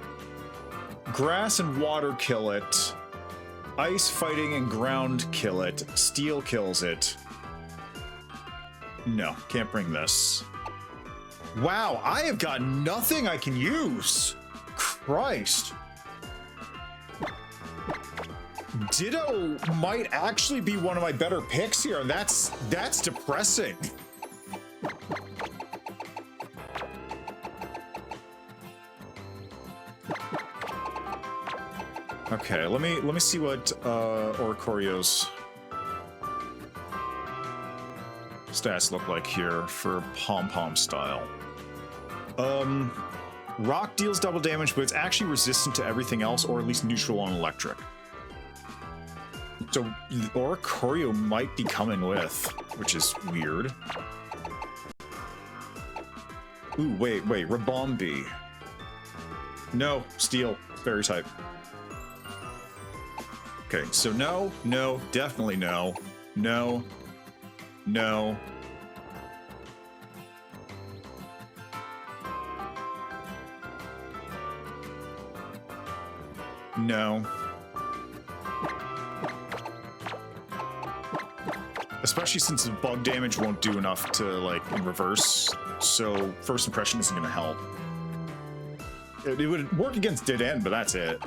Grass and water kill it. Ice, fighting, and ground kill it. Steel kills it. No, can't bring this. Wow, I have got nothing I can use. Christ. Ditto might actually be one of my better picks here, and that's depressing. Okay, let me see what Oricorio's stats look like here for Pom-Pom style. Rock deals double damage, but it's actually resistant to everything else, or at least neutral on electric. So Oricorio might be coming with, which is weird. Ooh, wait, Rabombi. No, steel, fairy type. Okay, so no, definitely no, no. No. Especially since the bug damage won't do enough to, like, in reverse, so first impression isn't gonna help. It would work against Dead End, but that's it.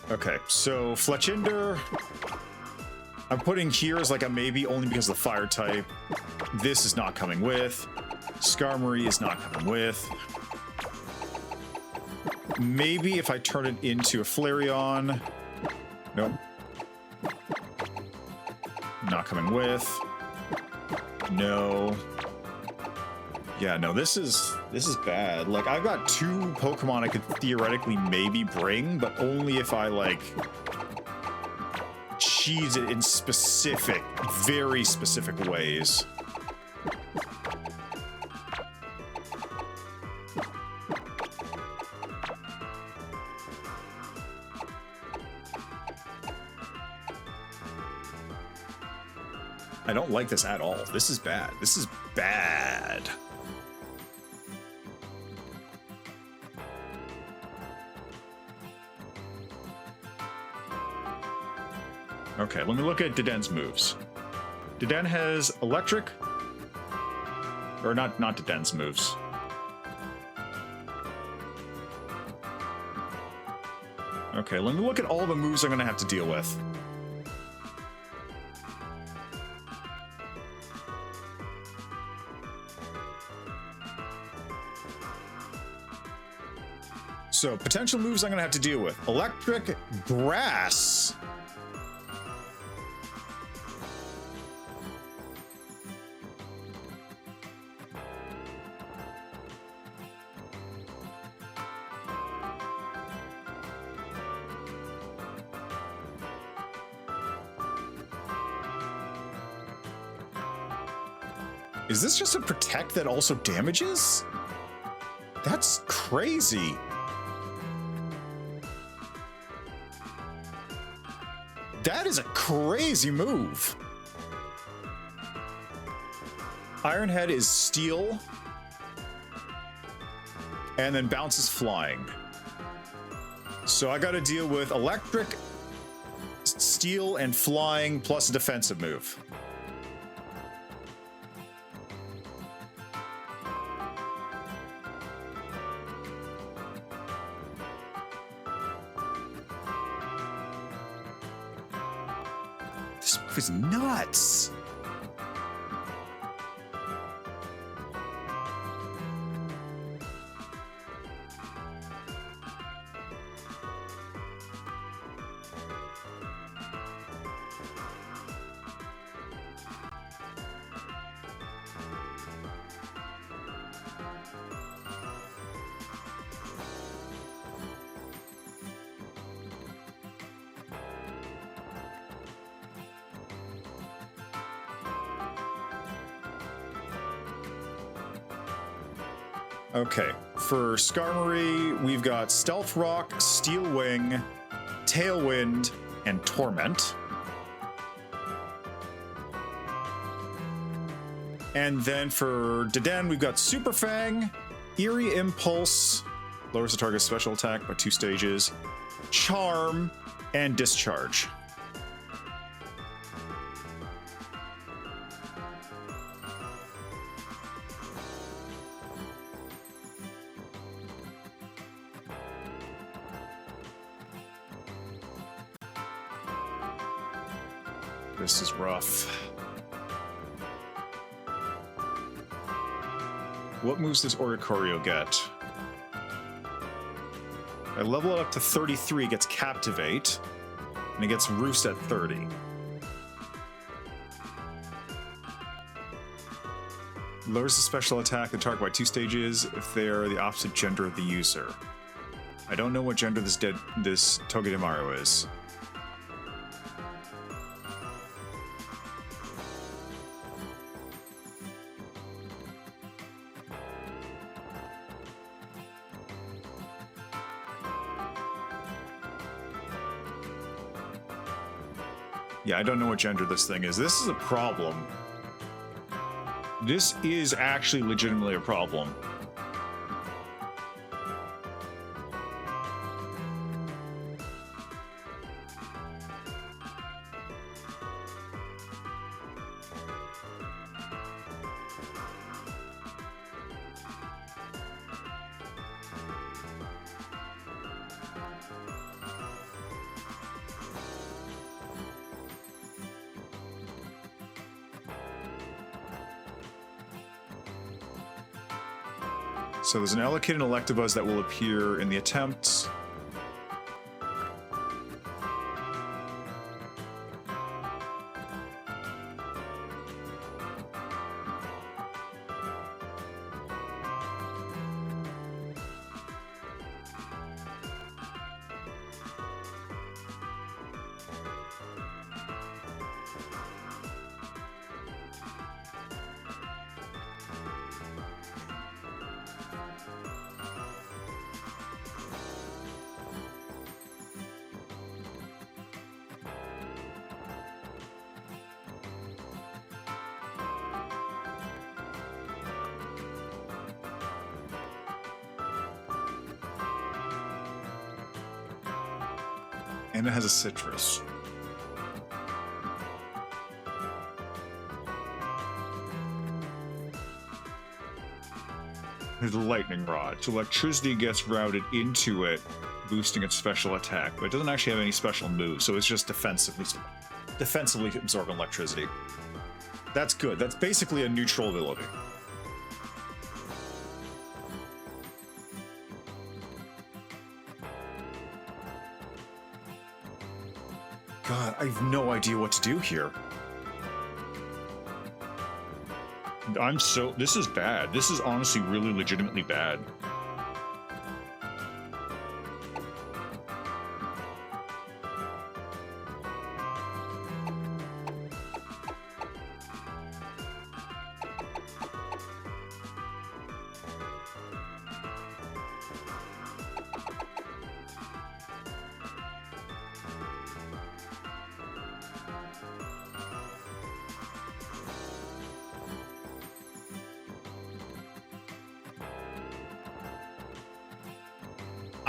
Okay, so Fletchinder I'm putting here as like a maybe only because of the fire type. This is not coming with. Skarmory is not coming with. Maybe if I turn it into a Flareon. Nope. Not coming with. No. Yeah, no, this is bad. Like, I've got 2 Pokemon I could theoretically maybe bring, but only if I, like, cheese it in specific, very specific ways. I don't like this at all. This is bad. This is bad. Okay, let me look at Deden's moves. Deden has electric, or not Deden's moves. Okay, let me look at all the moves I'm gonna have to deal with. So, potential moves I'm gonna have to deal with. Electric, grass. Is this just a protect that also damages? That's crazy. That is a crazy move. Iron Head is steel. And then bounces flying. So I got to deal with electric, steel, and flying plus a defensive move. This move is nuts. Okay, for Skarmory, we've got Stealth Rock, Steel Wing, Tailwind, and Torment. And then for Deden, we've got Super Fang, Eerie Impulse, lowers the target's special attack by 2 stages, Charm, and Discharge. This is rough. What moves does Oricorio get? I level it up to 33, gets Captivate, and it gets Roost at 30. Lowers the special attack the target by 2 stages if they are the opposite gender of the user. I don't know what gender this Togedemaru is. Yeah, I don't know what gender this thing is. This is a problem. This is actually legitimately a problem. So there's an allocated Electabuzz that will appear in the attempts. And it has a citrus. There's a lightning rod. So electricity gets routed into it, boosting its special attack, but it doesn't actually have any special moves, so it's just defensively absorbing electricity. That's good. That's basically a neutral ability. God, I have no idea what to do here. This is bad. This is honestly really legitimately bad.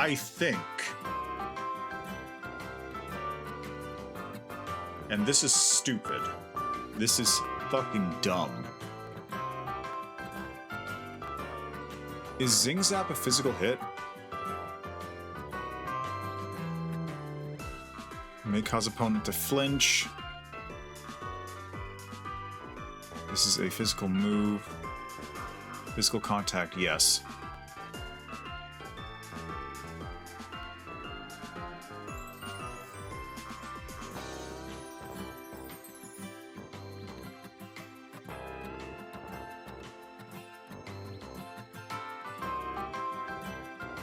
I think. And this is stupid. This is fucking dumb. Is Zing Zap a physical hit? May cause opponent to flinch. This is a physical move. Physical contact, yes.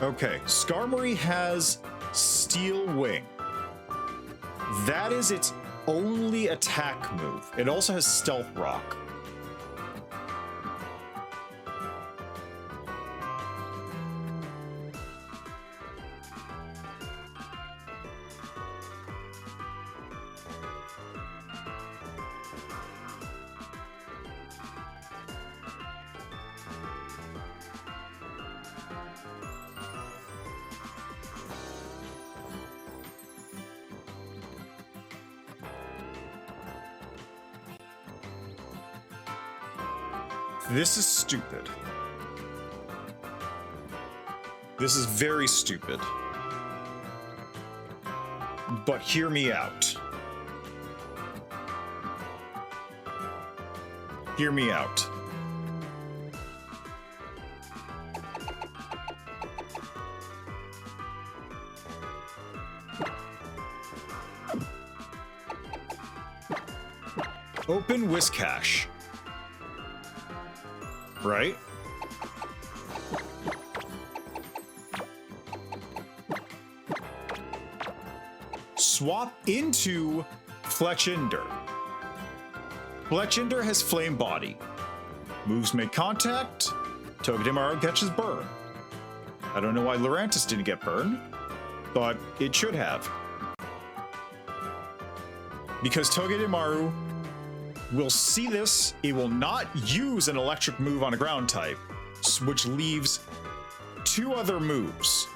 Okay, Skarmory has Steel Wing. That is its only attack move. It also has Stealth Rock. This is stupid. This is very stupid. But hear me out. Hear me out. Open Whiscash. Right? Swap into Fletchinder. Fletchinder has Flame Body. Moves make contact. Togedemaru catches burn. I don't know why Lurantis didn't get burned, but it should have. Because Togedemaru will see this, it will not use an electric move on a ground type, which leaves two other moves.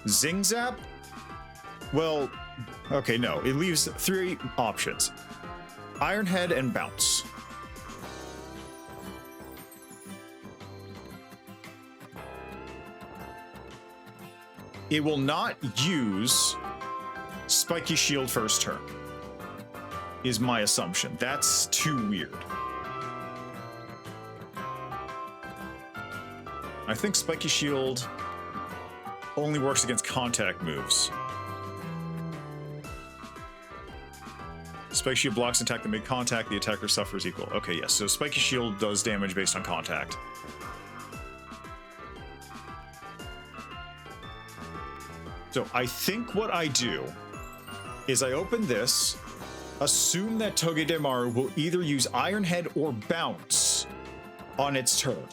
Zing Zap? Well, okay, no, it leaves three options. Iron Head and Bounce. It will not use Spiky Shield first turn, is my assumption. That's too weird. I think Spiky Shield only works against contact moves. Spiky Shield blocks an attack that made contact, the attacker suffers equal. Okay, yes, so Spiky Shield does damage based on contact. So I think what I do is I open this, assume that Togedemaru will either use Iron Head or Bounce on its turn.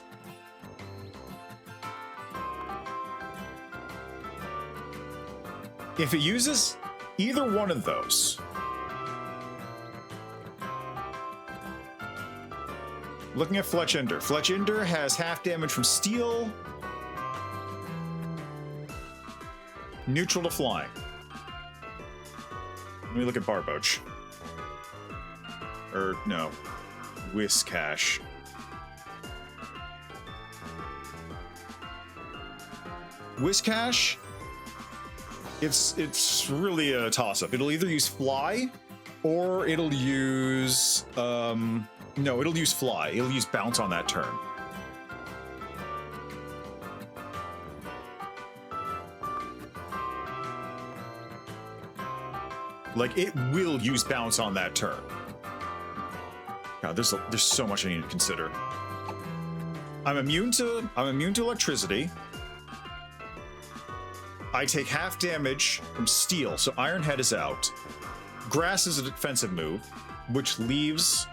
If it uses either one of those, looking at Fletchinder. Fletchinder has half damage from Steel, neutral to flying. Let me look at Barboach. Or, no. Whiscash. Whiscash, it's really a toss-up. It'll either use Fly, or it'll use, no, it'll use Fly. It'll use Bounce on that turn. Like, it will use Bounce on that turn. God, there's so much I need to consider. I'm immune to electricity. I take half damage from Steel, so Iron Head is out. Grass is a defensive move, which leaves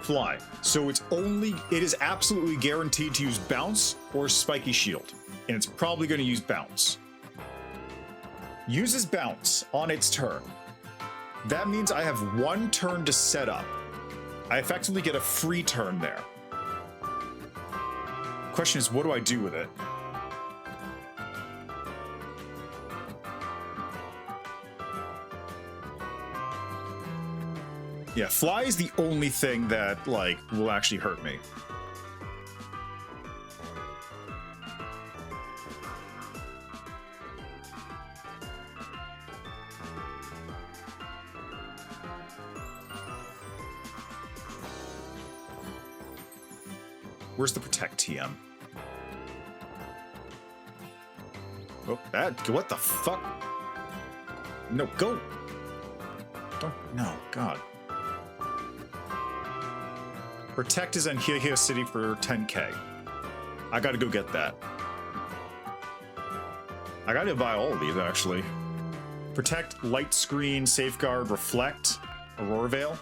Fly. So it is absolutely guaranteed to use Bounce or Spiky Shield, and it's probably going to use Bounce. Uses Bounce on its turn. That means I have one turn to set up. I effectively get a free turn there. Question is, what do I do with it? Yeah, fly is the only thing that, like, will actually hurt me. Where's the protect TM? Oh, that, what the fuck? No, go! Don't, no, God. Protect is on Here City for 10k. I gotta go get that. I gotta buy all of these, actually. Protect, Light Screen, Safeguard, Reflect, Aurora Veil.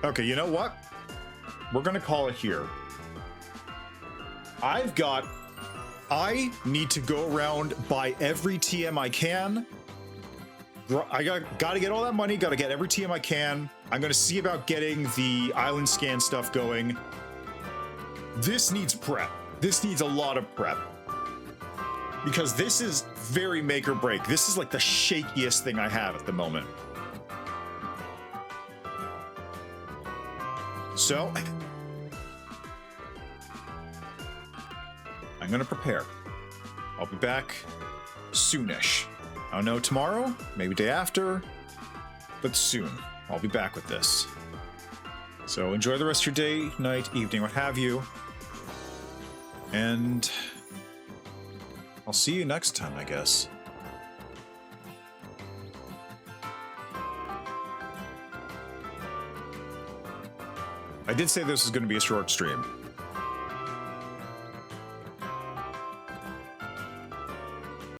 Okay, you know what? We're gonna call it here. I need to go around, buy every TM I can. I gotta get all that money, gotta get every TM I can. I'm gonna see about getting the island scan stuff going. This needs prep. This needs a lot of prep. Because this is very make or break. This is like the shakiest thing I have at the moment. So, I'm gonna prepare. I'll be back soonish. I don't know, tomorrow, maybe day after, but soon. I'll be back with this. So enjoy the rest of your day, night, evening, what have you. And I'll see you next time, I guess. I did say this was going to be a short stream.